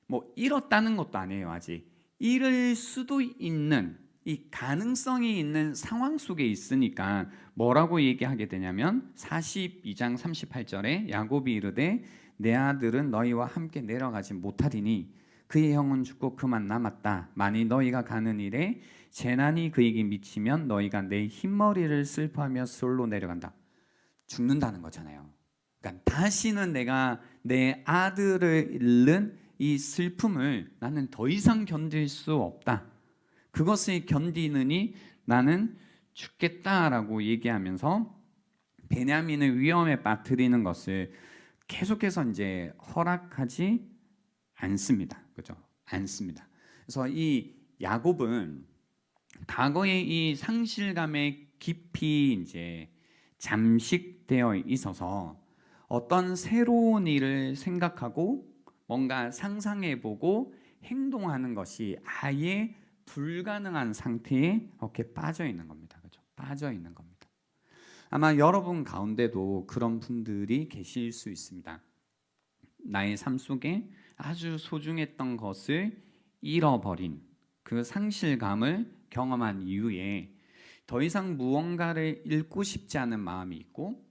뭐 잃었다는 것도 아니에요. 아직 잃을 수도 있는 이 가능성이 있는 상황 속에 있으니까 뭐라고 얘기하게 되냐면 42장 38절에 야곱이 이르되 내 아들은 너희와 함께 내려가지 못하리니 그의 형은 죽고 그만 남았다. 만일 너희가 가는 일에 재난이 그에게 미치면 너희가 내 흰머리를 슬퍼하며 솔로 내려간다. 죽는다는 거잖아요. 그러니까 다시는 내가 내 아들을 잃는 이 슬픔을 나는 더 이상 견딜 수 없다. 그것을 견디느니 나는 죽겠다라고 얘기하면서 베냐민을 위험에 빠뜨리는 것을 계속해서 이제 허락하지 않습니다. 그죠? 않습니다. 그래서 이 야곱은 과거의 이 상실감에 깊이 이제 잠식되어 있어서 어떤 새로운 일을 생각하고 뭔가 상상해보고 행동하는 것이 아예 불가능한 상태에 이렇게 빠져 있는 겁니다. 그죠? 빠져 있는 겁니다. 아마 여러분 가운데도 그런 분들이 계실 수 있습니다. 나의 삶 속에 아주 소중했던 것을 잃어버린 그 상실감을 경험한 이후에 더 이상 무언가를 잃고 싶지 않은 마음이 있고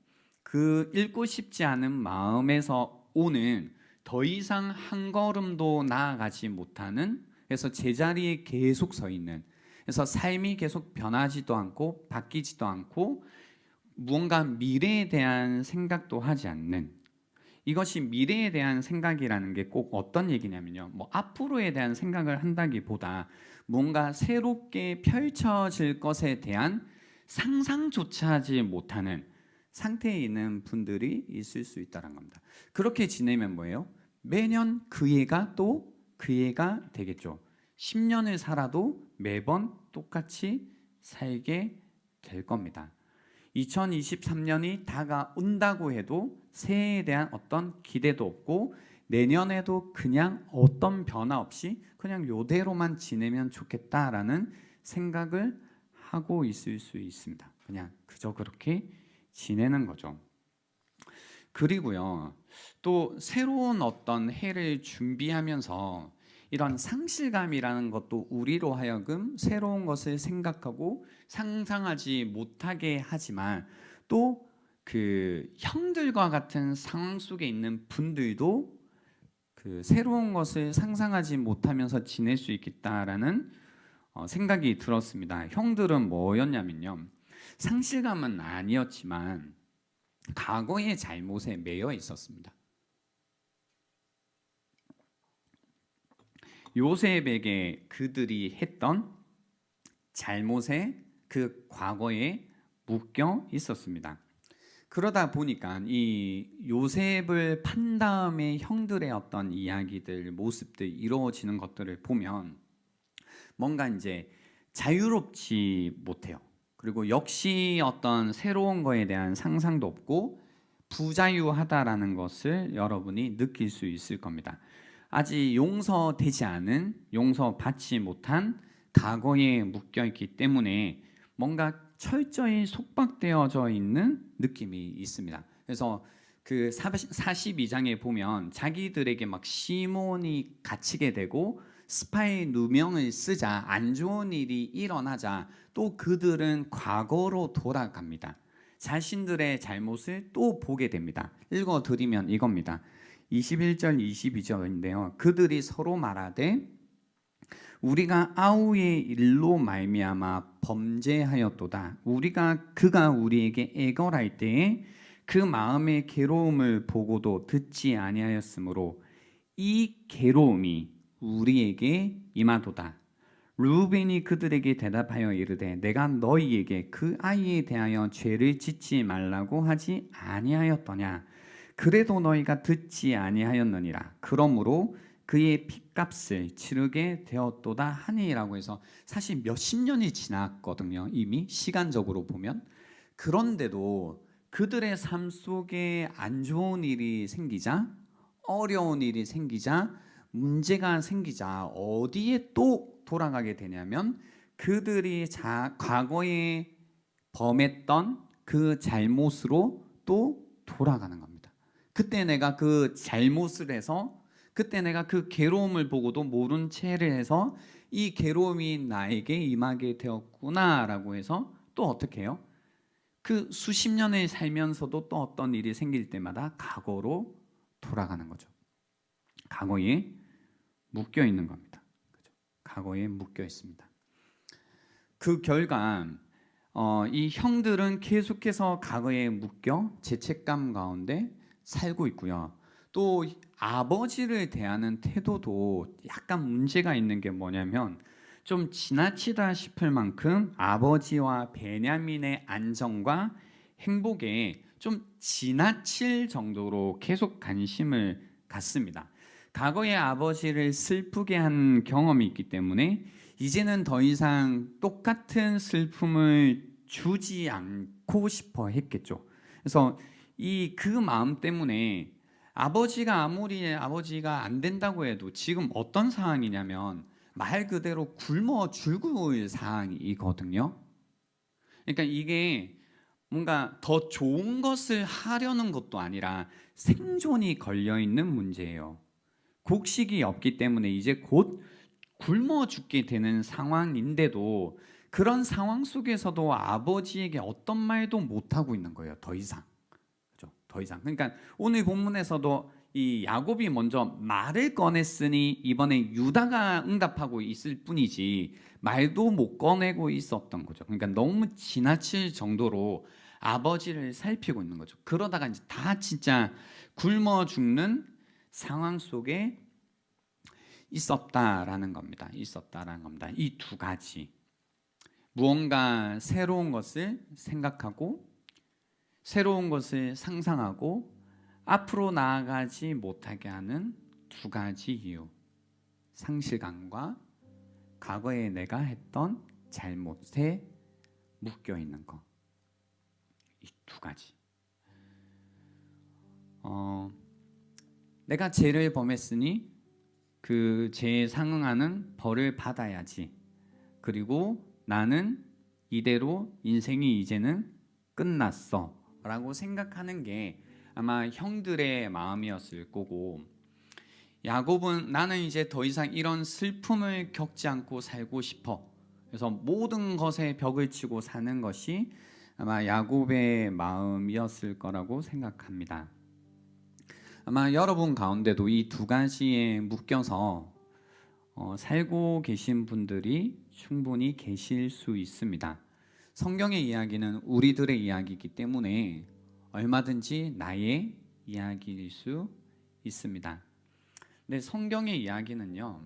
그 잃고 싶지 않은 마음에서 오는 더 이상 한 걸음도 나아가지 못하는 그래서 제자리에 계속 서 있는, 그래서 삶이 계속 변하지도 않고 바뀌지도 않고 무언가 미래에 대한 생각도 하지 않는, 이것이 미래에 대한 생각이라는 게 꼭 어떤 얘기냐면요, 뭐 앞으로에 대한 생각을 한다기보다 뭔가 새롭게 펼쳐질 것에 대한 상상조차 하지 못하는 상태에 있는 분들이 있을 수 있다는 겁니다. 그렇게 지내면 뭐예요? 매년 그 애가 또 그 애가 되겠죠. 10년을 살아도 매번 똑같이 살게 될 겁니다. 2023년이 다가온다고 해도 새해에 대한 어떤 기대도 없고 내년에도 그냥 어떤 변화 없이 그냥 요대로만 지내면 좋겠다라는 생각을 하고 있을 수 있습니다. 그냥 그저 그렇게 지내는 거죠. 그리고요, 또 새로운 어떤 해를 준비하면서 이런 상실감이라는 것도 우리로 하여금 새로운 것을 생각하고 상상하지 못하게 하지만, 또 그 형들과 같은 상황 속에 있는 분들도 그 새로운 것을 상상하지 못하면서 지낼 수 있겠다라는 생각이 들었습니다. 형들은 뭐였냐면요, 상실감은 아니었지만 과거의 잘못에 매여 있었습니다. 요셉에게 그들이 했던 잘못에 그 과거에 묶여 있었습니다. 그러다 보니까 이 요셉을 판 다음에 형들의 어떤 이야기들, 모습들 이루어지는 것들을 보면 뭔가 이제 자유롭지 못해요. 그리고 역시 어떤 새로운 거에 대한 상상도 없고 부자유하다라는 것을 여러분이 느낄 수 있을 겁니다. 아직 용서되지 않은, 용서받지 못한 과거에 묶여 있기 때문에 뭔가 철저히 속박되어져 있는 느낌이 있습니다. 그래서 그 42장에 보면 자기들에게 막 시몬이 갇히게 되고 스파이 누명을 쓰자, 안 좋은 일이 일어나자 또 그들은 과거로 돌아갑니다. 자신들의 잘못을 또 보게 됩니다. 읽어드리면 이겁니다. 21절 22절인데요. 그들이 서로 말하되 우리가 아우의 일로 말미암아 범죄하였도다. 그가 우리에게 애걸할 때에 그 마음의 괴로움을 보고도 듣지 아니하였으므로 이 괴로움이 우리에게 임하도다. 루벤이 그들에게 대답하여 이르되 내가 너희에게 그 아이에 대하여 죄를 짓지 말라고 하지 아니하였더냐. 그래도 너희가 듣지 아니하였느니라. 그러므로 그의 핏값을 치르게 되었도다 하니라고 해서 사실 몇십 년이 지났거든요. 이미 시간적으로 보면. 그런데도 그들의 삶 속에 안 좋은 일이 생기자, 어려운 일이 생기자, 문제가 생기자 어디에 또 돌아가게 되냐면 그들이 과거에 범했던 그 잘못으로 또 돌아가는 겁니다. 그때 내가 그 잘못을 해서, 그때 내가 그 괴로움을 보고도 모른 채를 해서 이 괴로움이 나에게 임하게 되었구나라고 해서 또 어떻게 해요? 그 수십 년을 살면서도 또 어떤 일이 생길 때마다 과거로 돌아가는 거죠. 과거에 묶여 있는 겁니다. 그죠? 과거에 묶여 있습니다. 그 결과 이 형들은 계속해서 과거에 묶여 죄책감 가운데 살고 있고요. 또 아버지를 대하는 태도도 약간 문제가 있는 게 뭐냐면 좀 지나치다 싶을 만큼 아버지와 베냐민의 안정과 행복에 좀 지나칠 정도로 계속 관심을 갖습니다. 과거의 아버지를 슬프게 한 경험이 있기 때문에 이제는 더 이상 똑같은 슬픔을 주지 않고 싶어 했겠죠. 그래서 그 마음 때문에 아버지가 아무리 아버지가 안 된다고 해도 지금 어떤 상황이냐면 말 그대로 굶어 죽을 상황이거든요. 그러니까 이게 뭔가 더 좋은 것을 하려는 것도 아니라 생존이 걸려 있는 문제예요. 곡식이 없기 때문에 이제 곧 굶어 죽게 되는 상황인데도 그런 상황 속에서도 아버지에게 어떤 말도 못 하고 있는 거예요. 더 이상. 그렇죠? 더 이상. 그러니까 오늘 본문에서도 이 야곱이 먼저 말을 꺼냈으니 이번에 유다가 응답하고 있을 뿐이지 말도 못 꺼내고 있었던 거죠. 그러니까 너무 지나칠 정도로 아버지를 살피고 있는 거죠. 그러다가 이제 다 진짜 굶어 죽는 상황 속에 있었다라는 겁니다. 이 두 가지. 무언가 새로운 것을 생각하고 새로운 것을 상상하고 앞으로 나아가지 못하게 하는 두 가지 이유. 상실감과 과거에 내가 했던 잘못에 묶여 있는 것. 이 두 가지. 내가 죄를 범했으니 그 죄에 상응하는 벌을 받아야지. 그리고 나는 이대로 인생이 이제는 끝났어 라고 생각하는 게 아마 형들의 마음이었을 거고, 야곱은 나는 이제 더 이상 이런 슬픔을 겪지 않고 살고 싶어. 그래서 모든 것에 벽을 치고 사는 것이 아마 야곱의 마음이었을 거라고 생각합니다. 아마 여러분 가운데도 이 두 가지에 묶여서 살고 계신 분들이 충분히 계실 수 있습니다. 성경의 이야기는 우리들의 이야기이기 때문에 얼마든지 나의 이야기일 수 있습니다. 근데 성경의 이야기는요,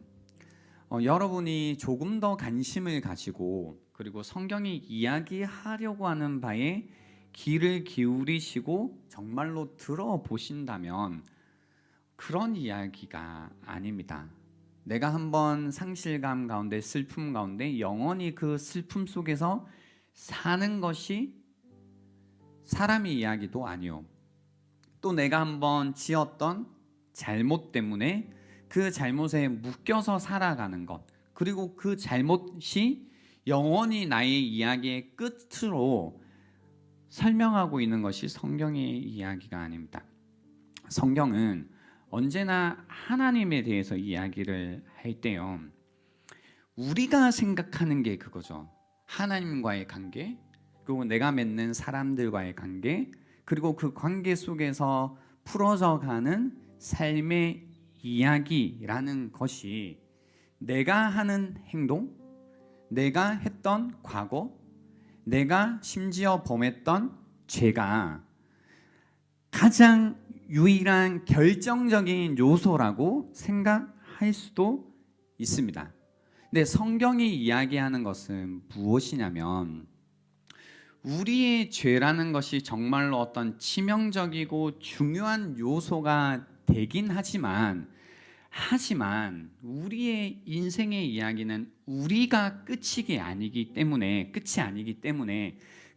여러분이 조금 더 관심을 가지고 그리고 성경이 이야기하려고 하는 바에 귀를 기울이시고 정말로 들어보신다면 그런 이야기가 아닙니다. 내가 한번 상실감 가운데 슬픔 가운데 영원히 그 슬픔 속에서 사는 것이 사람의 이야기도 아니요. 또 내가 한번 지었던 잘못 때문에 그 잘못에 묶여서 살아가는 것, 그리고 그 잘못이 영원히 나의 이야기의 끝으로 설명하고 있는 것이 성경의 이야기가 아닙니다. 성경은 언제나 하나님에 대해서 이야기를 할 때요, 우리가 생각하는 게 그거죠. 하나님과의 관계, 그리고 내가 맺는 사람들과의 관계, 그리고 그 관계 속에서 풀어져 가는 삶의 이야기라는 것이 내가 하는 행동, 내가 했던 과거, 내가 심지어 범했던 죄가 가장 유일한 결정적인 요소라고 생각할 수도 있습니다. 근데 성경이 이야기하는 것은 무엇이냐면 우리의 죄라는 것이 정말로 어떤 치명적이고 중요한 요소가 되긴 하지만 우리의 인생의 이야기는 우리가 끝이 아니기 때문에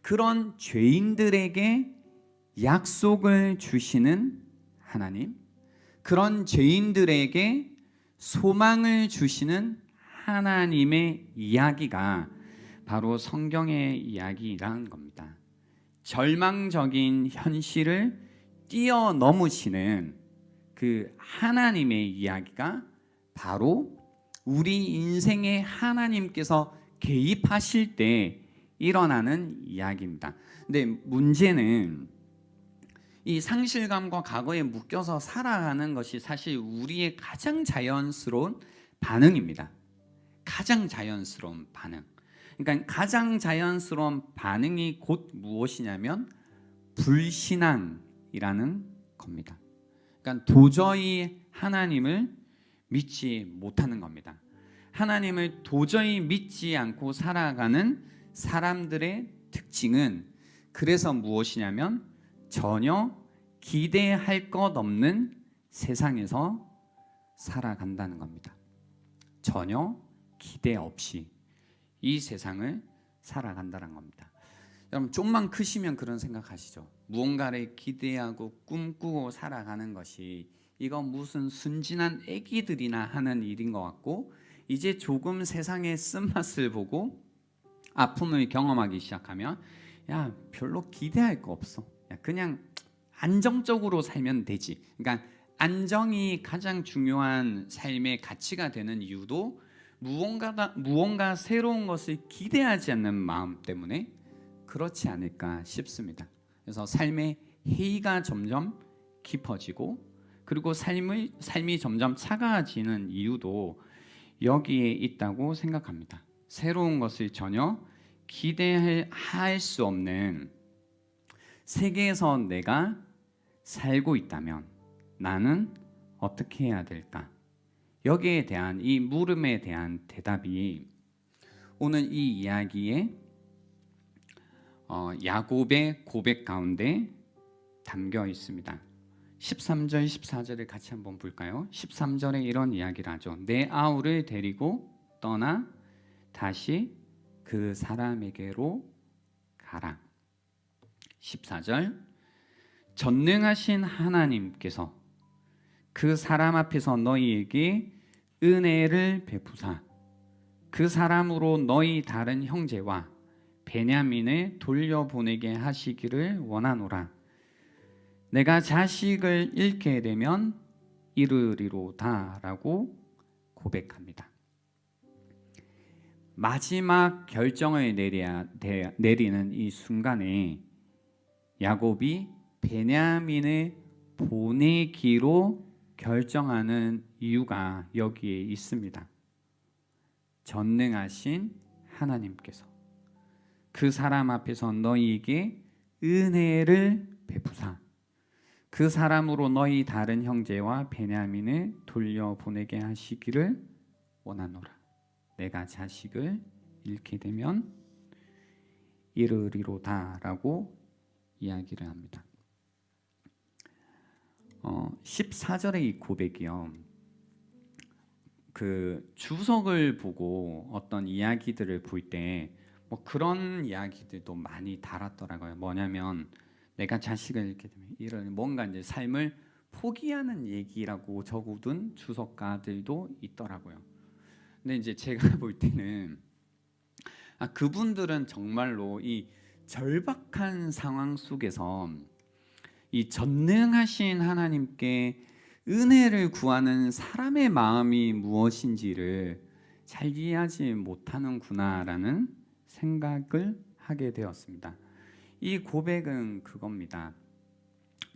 그런 죄인들에게 약속을 주시는 하나님, 그런 죄인들에게 소망을 주시는 하나님의 이야기가 바로 성경의 이야기라는 겁니다. 절망적인 현실을 뛰어넘으시는 그 하나님의 이야기가 바로 우리 인생에 하나님께서 개입하실 때 일어나는 이야기입니다. 근데 문제는 이 상실감과 과거에 묶여서 살아가는 것이 사실 우리의 가장 자연스러운 반응입니다. 가장 자연스러운 반응. 그러니까 가장 자연스러운 반응이 곧 무엇이냐면 불신앙이라는 겁니다. 그러니까 도저히 하나님을 믿지 못하는 겁니다. 하나님을 도저히 믿지 않고 살아가는 사람들의 특징은 그래서 무엇이냐면 전혀 기대할 것 없는 세상에서 살아간다는 겁니다. 전혀 기대 없이 이 세상을 살아간다는 겁니다. 여러분 좀만 크시면 그런 생각하시죠. 무언가를 기대하고 꿈꾸고 살아가는 것이 이거 무슨 순진한 애기들이나 하는 일인 것 같고, 이제 조금 세상의 쓴맛을 보고 아픔을 경험하기 시작하면 야 별로 기대할 거 없어. 야, 그냥 안정적으로 살면 되지. 그러니까 안정이 가장 중요한 삶의 가치가 되는 이유도 무언가 새로운 것을 기대하지 않는 마음 때문에 그렇지 않을까 싶습니다. 그래서 삶의 해이가 점점 깊어지고 그리고 삶이 점점 차가워지는 이유도 여기에 있다고 생각합니다. 새로운 것을 전혀 기대할 수 없는 세계에서 내가 살고 있다면 나는 어떻게 해야 될까? 여기에 대한 이 물음에 대한 대답이 오늘 이 이야기에 야곱의 고백 가운데 담겨 있습니다. 13절 14절을 같이 한번 볼까요? 13절에 이런 이야기를 하죠. 내 아우를 데리고 떠나 다시 그 사람에게로 가라. 14절 전능하신 하나님께서 그 사람 앞에서 너희에게 은혜를 베푸사 그 사람으로 너희 다른 형제와 베냐민을 돌려보내게 하시기를 원하노라. 내가 자식을 잃게 되면 이르리로다라고 고백합니다. 마지막 결정을 내리는 이 순간에 야곱이 베냐민을 보내기로 결정하는 이유가 여기에 있습니다. 전능하신 하나님께서 그 사람 앞에서 너희에게 은혜를 베푸사 그 사람으로 너희 다른 형제와 베냐민을 돌려보내게 하시기를 원하노라. 내가 자식을 잃게 되면 이르리로다라고 이야기를 합니다. 14절의 이 고백이요. 그 주석을 보고 어떤 이야기들을 볼 때 뭐 그런 이야기들도 많이 달았더라고요. 뭐냐면 내가 자식을 잃게 되면 이런 뭔가 이제 삶을 포기하는 얘기라고 적어둔 주석가들도 있더라고요. 근데 이제 제가 볼 때는 그분들은 정말로 이 절박한 상황 속에서 이 전능하신 하나님께 은혜를 구하는 사람의 마음이 무엇인지를 잘 이해하지 못하는구나라는 생각을 하게 되었습니다. 이 고백은 그겁니다.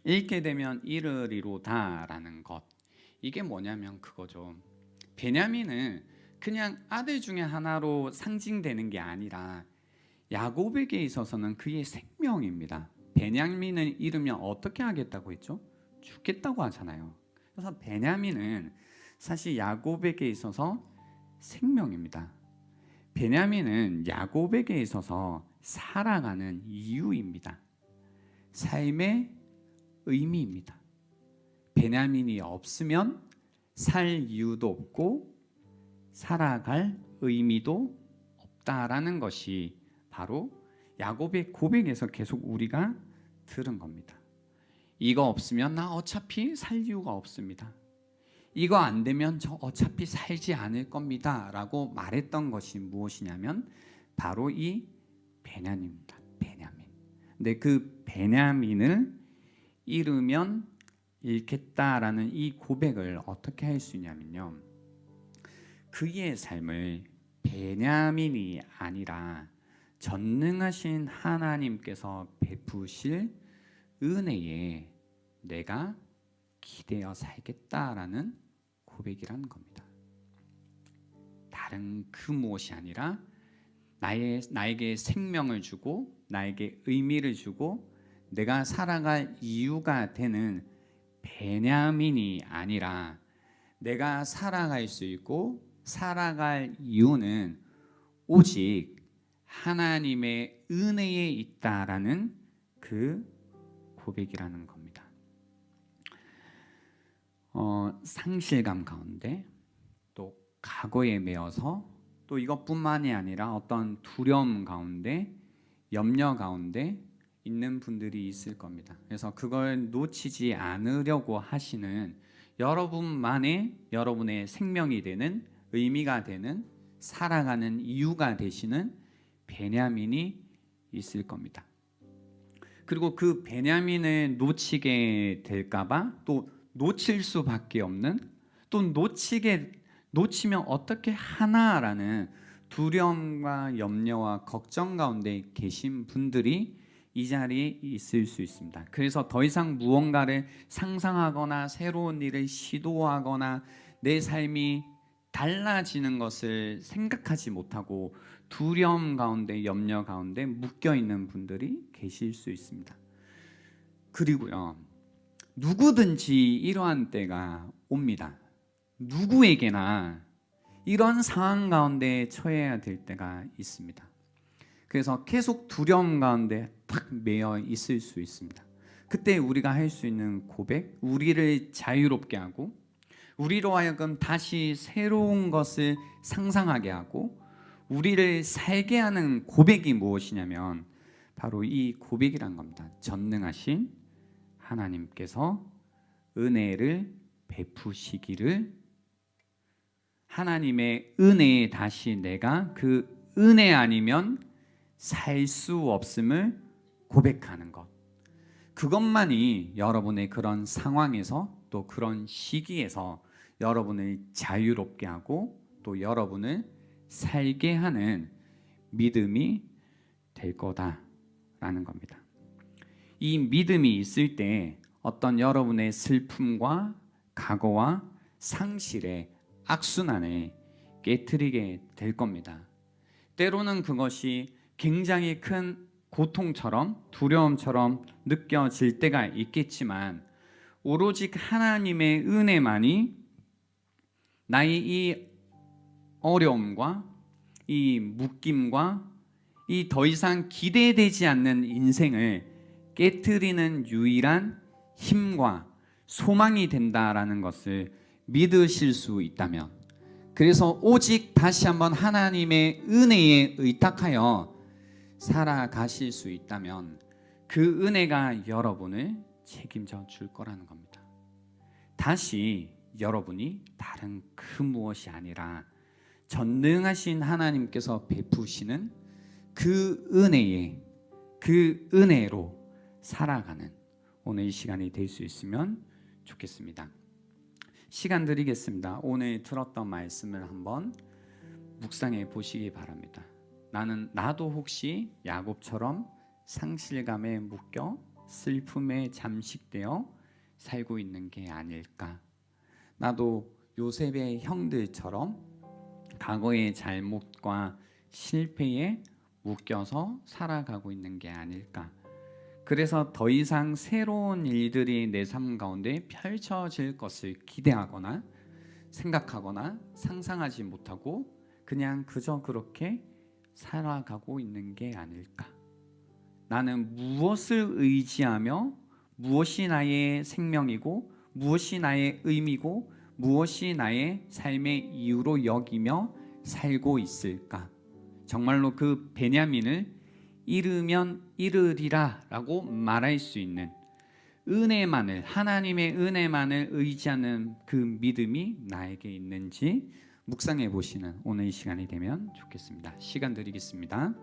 읽게 되면 이르리로다라는 것. 이게 뭐냐면 그거죠. 베냐민은 그냥 아들 중에 하나로 상징되는 게 아니라 야곱에게 있어서는 그의 생명입니다. 베냐민을 잃으면 어떻게 하겠다고 했죠? 죽겠다고 하잖아요. 그래서 베냐민은 사실 야곱에게 있어서 생명입니다. 베냐민은 야곱에게 있어서 살아가는 이유입니다. 삶의 의미입니다. 베냐민이 없으면 살 이유도 없고 살아갈 의미도 없다라는 것이 바로 야곱의 고백에서 계속 우리가 들은 겁니다. 이거 없으면 나 어차피 살 이유가 없습니다. 이거 안 되면 저 어차피 살지 않을 겁니다 라고 말했던 것이 무엇이냐면 바로 이 베냐민입니다. 베냐민. 근데 그 베냐민을 잃으면 잃겠다라는 이 고백을 어떻게 할 수 있냐면요, 그의 삶을 베냐민이 아니라 전능하신 하나님께서 베푸실 은혜에 내가 기대어 살겠다라는 고백이라는 겁니다. 다른 그 무엇이 아니라 나에게 생명을 주고 나에게 의미를 주고 내가 살아갈 이유가 되는 베냐민이 아니라 내가 살아갈 수 있고 살아갈 이유는 오직 하나님의 은혜에 있다라는 그 고백이라는 겁니다. 상실감 가운데 또 과거에 매여서 또 이것뿐만이 아니라 어떤 두려움 가운데 염려 가운데 있는 분들이 있을 겁니다. 그래서 그걸 놓치지 않으려고 하시는 여러분의 생명이 되는 의미가 되는 살아가는 이유가 되시는 베냐민이 있을 겁니다. 그리고 그 베냐민을 놓치게 될까봐 또 놓칠 수밖에 없는, 또 놓치면 어떻게 하나라는 두려움과 염려와 걱정 가운데 계신 분들이 이 자리에 있을 수 있습니다. 그래서 더 이상 무언가를 상상하거나 새로운 일을 시도하거나 내 삶이 달라지는 것을 생각하지 못하고 두려움 가운데, 염려 가운데 묶여 있는 분들이 계실 수 있습니다. 그리고요, 누구든지 이러한 때가 옵니다. 누구에게나 이런 상황 가운데 처해야 될 때가 있습니다. 그래서 계속 두려움 가운데 탁 매여 있을 수 있습니다. 그때 우리가 할 수 있는 고백, 우리를 자유롭게 하고 우리로 하여금 다시 새로운 것을 상상하게 하고 우리를 살게 하는 고백이 무엇이냐면 바로 이 고백이란 겁니다. 전능하신 하나님께서 은혜를 베푸시기를, 하나님의 은혜에 다시 내가 그 은혜 아니면 살 수 없음을 고백하는 것, 그것만이 여러분의 그런 상황에서 또 그런 시기에서 여러분을 자유롭게 하고 또 여러분을 살게 하는 믿음이 될 거다라는 겁니다. 이 믿음이 있을 때 어떤 여러분의 슬픔과 과거와 상실의 악순환을 깨트리게 될 겁니다. 때로는 그것이 굉장히 큰 고통처럼 두려움처럼 느껴질 때가 있겠지만 오로지 하나님의 은혜만이 나의 이 어려움과 이 묶임과 이 더 이상 기대되지 않는 인생을 깨트리는 유일한 힘과 소망이 된다라는 것을 믿으실 수 있다면, 그래서 오직 다시 한번 하나님의 은혜에 의탁하여 살아가실 수 있다면 그 은혜가 여러분을 책임져 줄 거라는 겁니다. 다시 여러분이 다른 그 무엇이 아니라 전능하신 하나님께서 베푸시는 그 은혜에, 그 은혜로 살아가는 오늘 이 시간이 될 수 있으면 좋겠습니다. 시간 드리겠습니다. 오늘 들었던 말씀을 한번 묵상해 보시기 바랍니다. 나도 혹시 야곱처럼 상실감에 묶여 슬픔에 잠식되어 살고 있는 게 아닐까? 나도 요셉의 형들처럼 과거의 잘못과 실패에 묶여서 살아가고 있는 게 아닐까? 그래서 더 이상 새로운 일들이 내 삶 가운데 펼쳐질 것을 기대하거나 생각하거나 상상하지 못하고 그냥 그저 그렇게 살아가고 있는 게 아닐까? 나는 무엇을 의지하며 무엇이 나의 생명이고 무엇이 나의 의미고 무엇이 나의 삶의 이유로 여기며 살고 있을까? 정말로 그 베냐민을 이르면 이르리라 라고 말할 수 있는 은혜만을, 하나님의 은혜만을 의지하는 그 믿음이 나에게 있는지 묵상해 보시는 오늘 이 시간이 되면 좋겠습니다. 시간 드리겠습니다.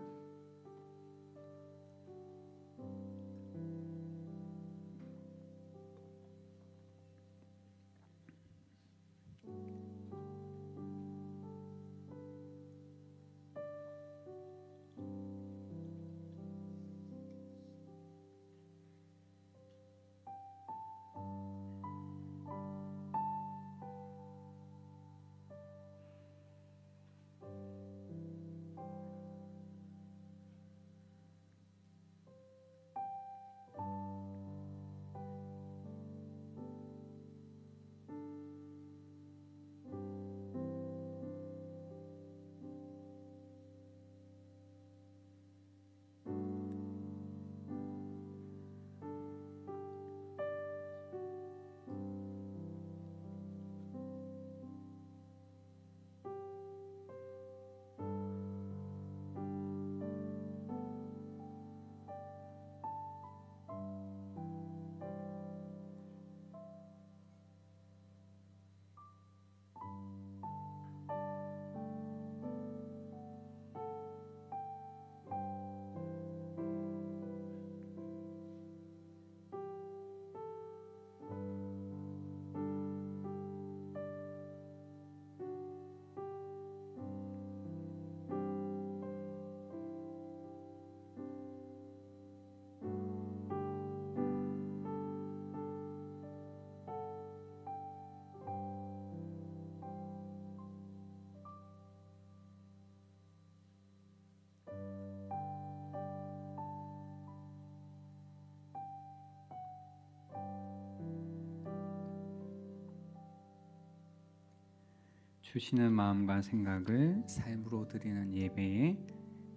주시는 마음과 생각을 삶으로 드리는 예배에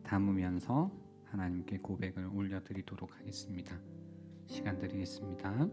담으면서 하나님께 고백을 올려드리도록 하겠습니다. 시간 드리겠습니다.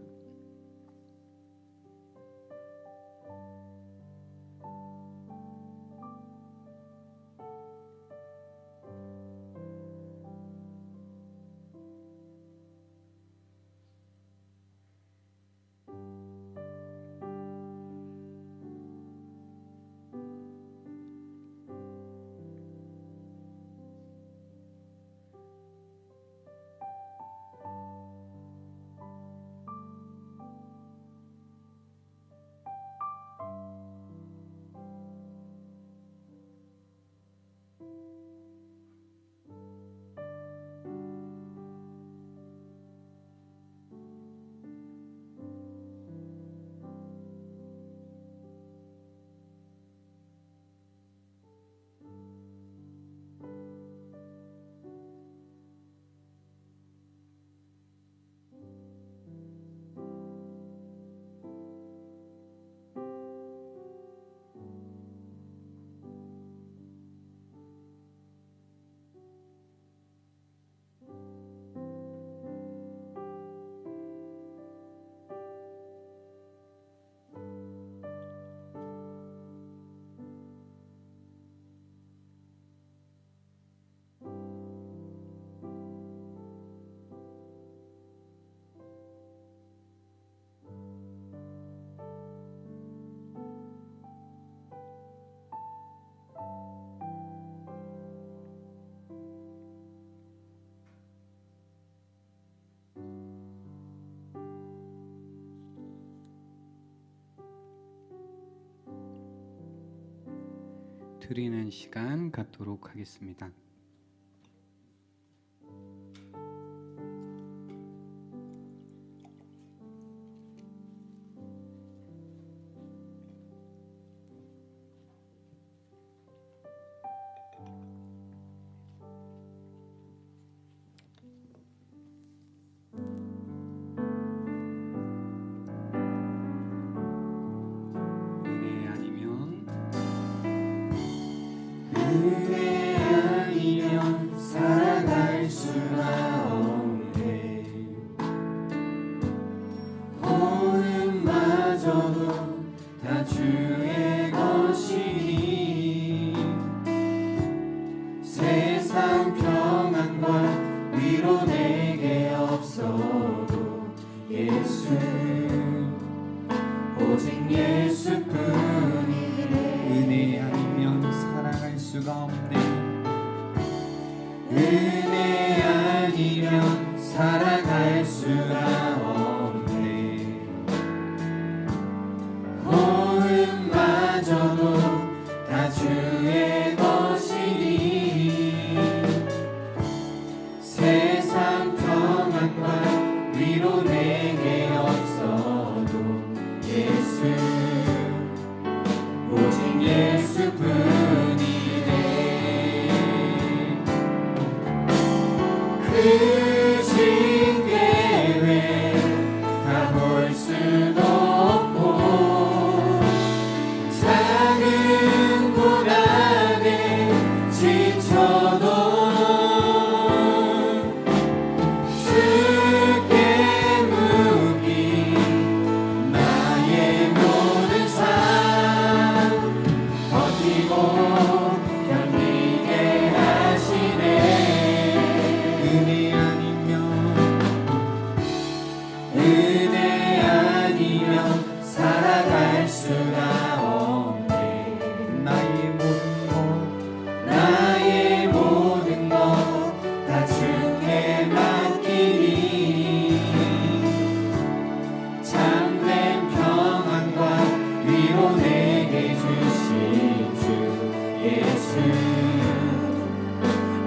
드리는 시간 갖도록 하겠습니다. 은혜 아니면 살아갈 수가 없네. 호흡마저도 다 주의 것이니 세상 평안과 위로 내게 없어도 예수 오직 예수뿐이네. 은혜 아니면 살아갈 수가 없네. 은혜 아니면 살아갈 수가 없네. 호흡마저도 다 주의 것이니 세상 평안과 위로 내게 없어도 예수 오직 예수뿐이네. 크신 계획 다 볼 수도 없고 작은 고난에 지쳐도 주께 묻기 나의 모든 삶 버티고 견디게 하시네. 은혜 아니면 살아갈 수가 없네. 나의 모든 것 다 주께 맡기니 참된 평안과 위로 내게 주신 주 예수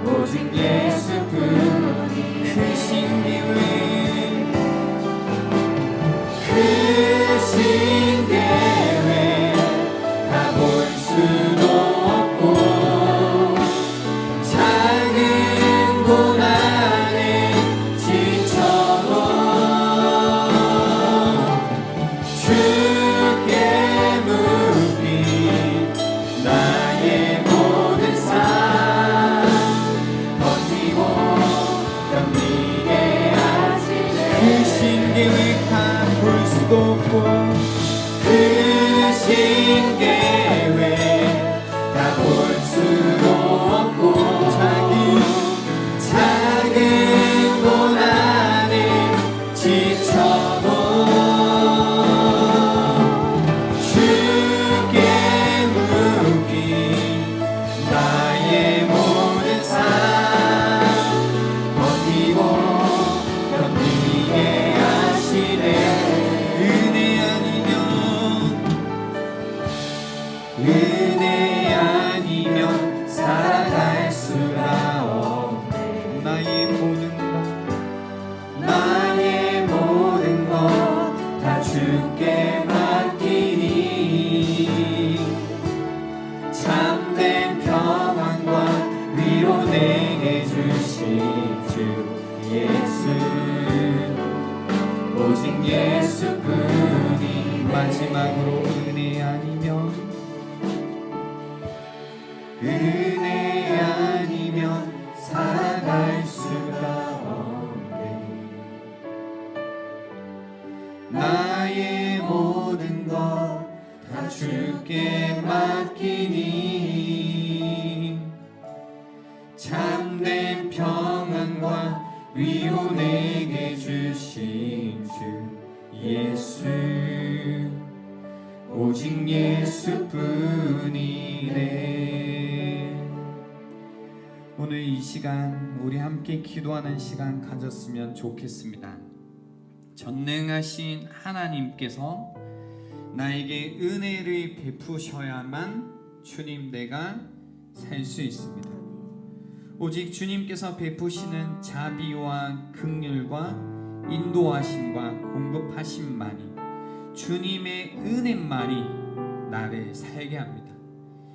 오직 예수뿐이네. 크신 계획 크신 계획 다 볼 수도 없고 작은 고난에 지쳐도 주께 묻기 없고 크신 계획 다 볼 수도 없고 작은 고난에 지쳐도 주께 묻기 나의 모든 삶 버티고 견디게 하시네. 은혜 아니면 살아갈 수가 없네. 나의 모든 것 다 주께 맡기니 참된 평안과 위로 내게 주신 주 예수 오직 예수뿐이. 마지막으로 은혜 아니면 살아갈 수가 없네. 나의 모든 것 다 주께 맡기니 참된 평안과 위로 내게 주신 주 예수 오직 예수뿐이네. 오늘 이 시간 우리 함께 기도하는 시간 가졌으면 좋겠습니다. 전능하신 하나님께서 나에게 은혜를 베푸셔야만 주님 내가 살 수 있습니다. 오직 주님께서 베푸시는 자비와 긍휼과 인도하심과 공급하심만이 주님의 은혜만이 나를 살게 합니다.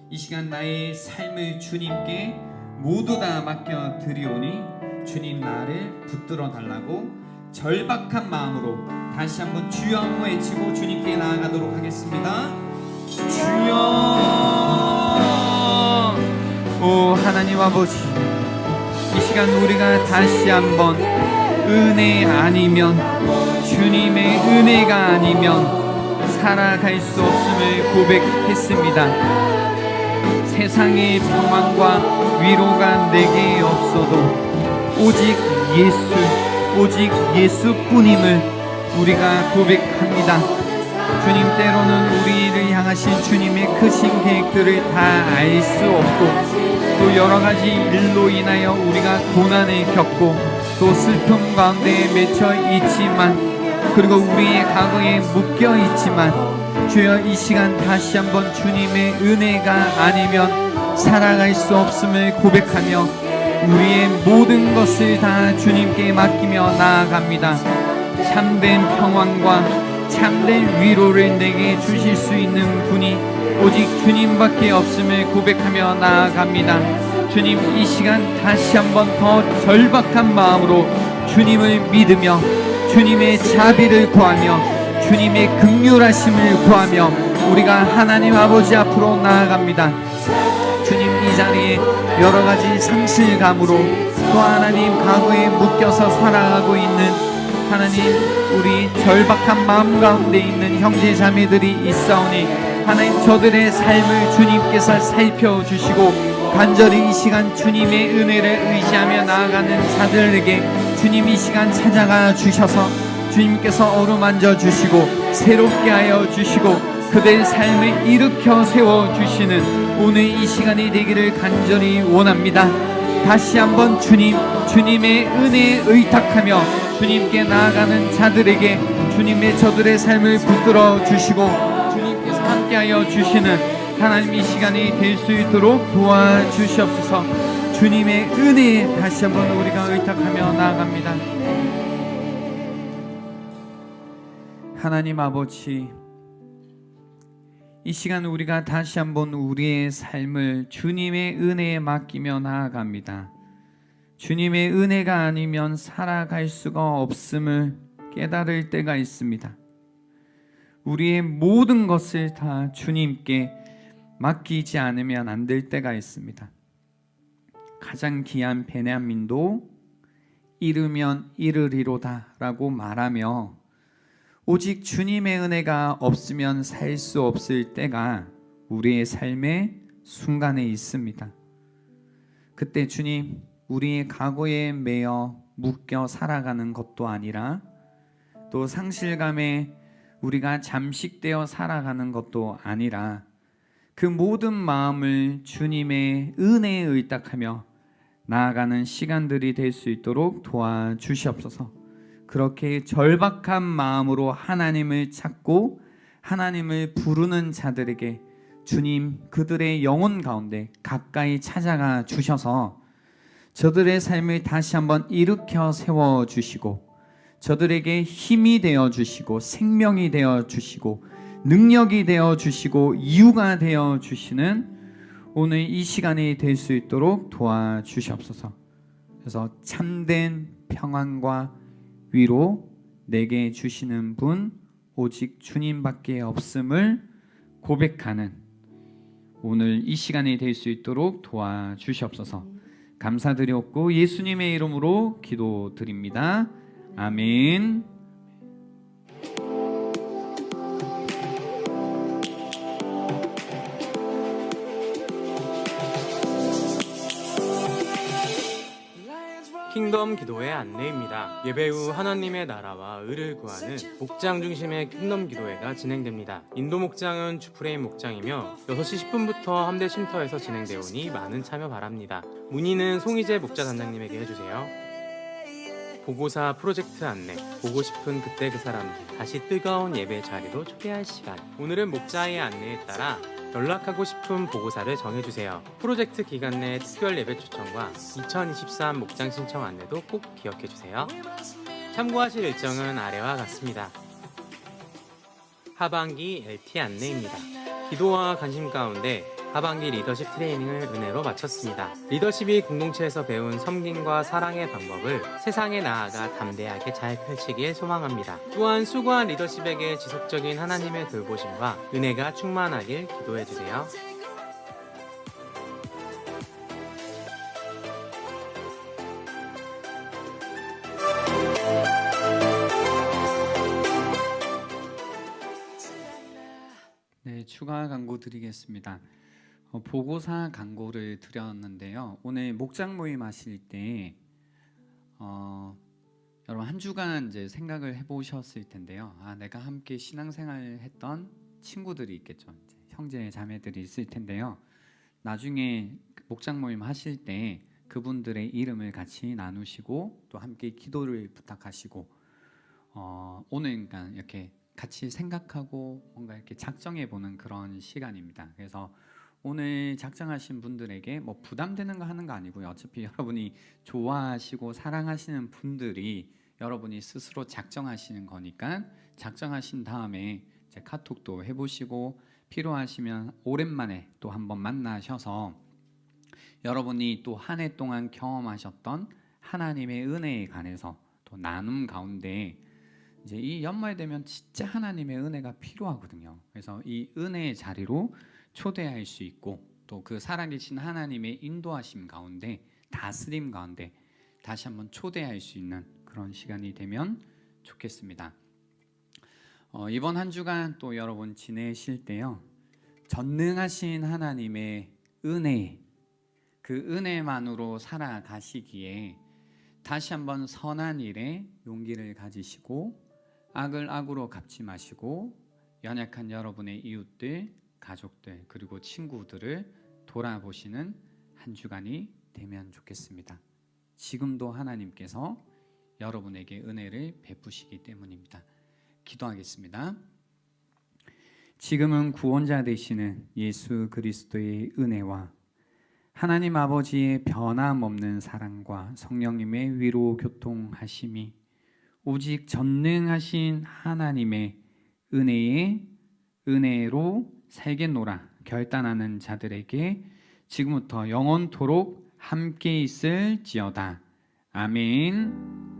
이 시간 나의 삶을 주님께 모두 다 맡겨 드리오니 주님 나를 붙들어 달라고 절박한 마음으로 다시 한번 주여 한번 외치고 주님께 나아가도록 하겠습니다. 주여. 오 하나님 아버지, 이 시간 우리가 다시 한번 은혜 아니면 주님의 은혜가 아니면 살아갈 수 없음을 고백했습니다. 세상의 평안과 위로가 내게 없어도 오직 예수뿐임을 우리가 고백합니다. 주님, 때로는 우리를 향하신 주님의 크신 계획들을 다 알 수 없고 또 여러 가지 일로 인하여 우리가 고난을 겪고 또 슬픔 가운데 맺혀 있지만 그리고 우리의 과거에 묶여 있지만 주여 이 시간 다시 한번 주님의 은혜가 아니면 살아갈 수 없음을 고백하며 우리의 모든 것을 다 주님께 맡기며 나아갑니다. 참된 평안과 참된 위로를 내게 주실 수 있는 분이 오직 주님밖에 없음을 고백하며 나아갑니다. 주님, 이 시간 다시 한번 더 절박한 마음으로 주님을 믿으며 주님의 자비를 구하며 주님의 긍휼하심을 구하며 우리가 하나님 아버지 앞으로 나아갑니다. 주님, 이 자리에 여러 가지 상실감으로 또 하나님 과거에 묶여서 살아가고 있는 하나님 우리 절박한 마음 가운데 있는 형제 자매들이 있사오니 하나님 저들의 삶을 주님께서 살펴주시고 간절히 이 시간 주님의 은혜를 의지하며 나아가는 자들에게 주님 이 시간 찾아가 주셔서 주님께서 어루만져 주시고 새롭게 하여 주시고 그들의 삶을 일으켜 세워주시는 오늘 이 시간이 되기를 간절히 원합니다. 다시 한번 주님의 은혜에 의탁하며 주님께 나아가는 자들에게 주님의 저들의 삶을 붙들어 주시고 주님께서 함께하여 주시는 하나님 이 시간이 될 수 있도록 도와주시옵소서. 주님의 은혜에 다시 한번 우리가 의탁하며 나아갑니다. 하나님 아버지, 이 시간 우리가 다시 한번 우리의 삶을 주님의 은혜에 맡기며 나아갑니다. 주님의 은혜가 아니면 살아갈 수가 없음을 깨달을 때가 있습니다. 우리의 모든 것을 다 주님께 맡기지 않으면 안 될 때가 있습니다. 가장 귀한 베냐민도 이르면 이르리로다 라고 말하며 오직 주님의 은혜가 없으면 살 수 없을 때가 우리의 삶의 순간에 있습니다. 그때 주님, 우리의 과거에 매여 묶여 살아가는 것도 아니라 또 상실감에 우리가 잠식되어 살아가는 것도 아니라 그 모든 마음을 주님의 은혜에 의탁하며 나아가는 시간들이 될 수 있도록 도와주시옵소서. 그렇게 절박한 마음으로 하나님을 찾고 하나님을 부르는 자들에게 주님 그들의 영혼 가운데 가까이 찾아가 주셔서 저들의 삶을 다시 한번 일으켜 세워 주시고 저들에게 힘이 되어 주시고 생명이 되어 주시고 능력이 되어 주시고 이유가 되어 주시는 오늘 이 시간이 될 수 있도록 도와주시옵소서. 그래서 참된 평안과 위로 내게 주시는 분 오직 주님밖에 없음을 고백하는 오늘 이 시간이 될 수 있도록 도와주시옵소서. 감사드렸고 예수님의 이름으로 기도드립니다. 아멘. 킹덤 기도회 안내입니다. 예배 후 하나님의 나라와 의를 구하는 목장 중심의 킹덤 기도회가 진행됩니다. 인도 목장은 주프레임 목장이며 6시 10분부터 함대 쉼터에서 진행되오니 많은 참여 바랍니다. 문의는 송희재 목자 단장님에게 해주세요. 보고사 프로젝트 안내, 보고 싶은 그때 그 사람들 다시 뜨거운 예배 자리로 초대할 시간. 오늘은 목자의 안내에 따라 연락하고 싶은 보고사를 정해주세요. 프로젝트 기간 내 특별 예배 초청과 2023 목장 신청 안내도 꼭 기억해주세요. 참고하실 일정은 아래와 같습니다. 하반기 LT 안내입니다. 기도와 관심 가운데 하반기 리더십 트레이닝을 은혜로 마쳤습니다. 리더십이 공동체에서 배운 섬김과 사랑의 방법을 세상에 나아가 담대하게 잘 펼치길 소망합니다. 또한 수고한 리더십에게 지속적인 하나님의 돌보심과 은혜가 충만하길 기도해주세요. 네, 추가 광고 드리겠습니다. 보고사 광고를 드렸는데요. 오늘 목장 모임 하실 때 여러분 한 주간 이제 생각을 해보셨을 텐데요. 내가 함께 신앙생활 했던 친구들이 있겠죠. 이제 형제 자매들이 있을 텐데요. 나중에 목장 모임 하실 때 그분들의 이름을 같이 나누시고 또 함께 기도를 부탁하시고 오늘 그러니까 이렇게 같이 생각하고 뭔가 이렇게 작정해 보는 그런 시간입니다. 그래서 오늘 작정하신 분들에게 뭐 부담되는 거 하는 거 아니고요. 어차피 여러분이 좋아하시고 사랑하시는 분들이 여러분이 스스로 작정하시는 거니까 작정하신 다음에 이제 카톡도 해보시고 필요하시면 오랜만에 또 한번 만나셔서 여러분이 또 한 해 동안 경험하셨던 하나님의 은혜에 관해서 또 나눔 가운데 이제 이 연말 되면 진짜 하나님의 은혜가 필요하거든요. 그래서 이 은혜의 자리로 초대할 수 있고 또 그 살아계신 하나님의 인도하심 가운데 다스림 가운데 다시 한번 초대할 수 있는 그런 시간이 되면 좋겠습니다. 이번 한 주간 또 여러분 지내실 때요. 전능하신 하나님의 은혜 그 은혜만으로 살아가시기에 다시 한번 선한 일에 용기를 가지시고 악을 악으로 갚지 마시고 연약한 여러분의 이웃들 가족들 그리고 친구들을 돌아보시는 한 주간이 되면 좋겠습니다. 지금도 하나님께서 여러분에게 은혜를 베푸시기 때문입니다. 기도하겠습니다. 지금은 구원자 되시는 예수 그리스도의 은혜와 하나님 아버지의 변함없는 사랑과 성령님의 위로 교통하심이 오직 전능하신 하나님의 은혜로 살겠노라 결단하는 자들에게 지금부터 영원토록 함께 있을지어다. 아멘.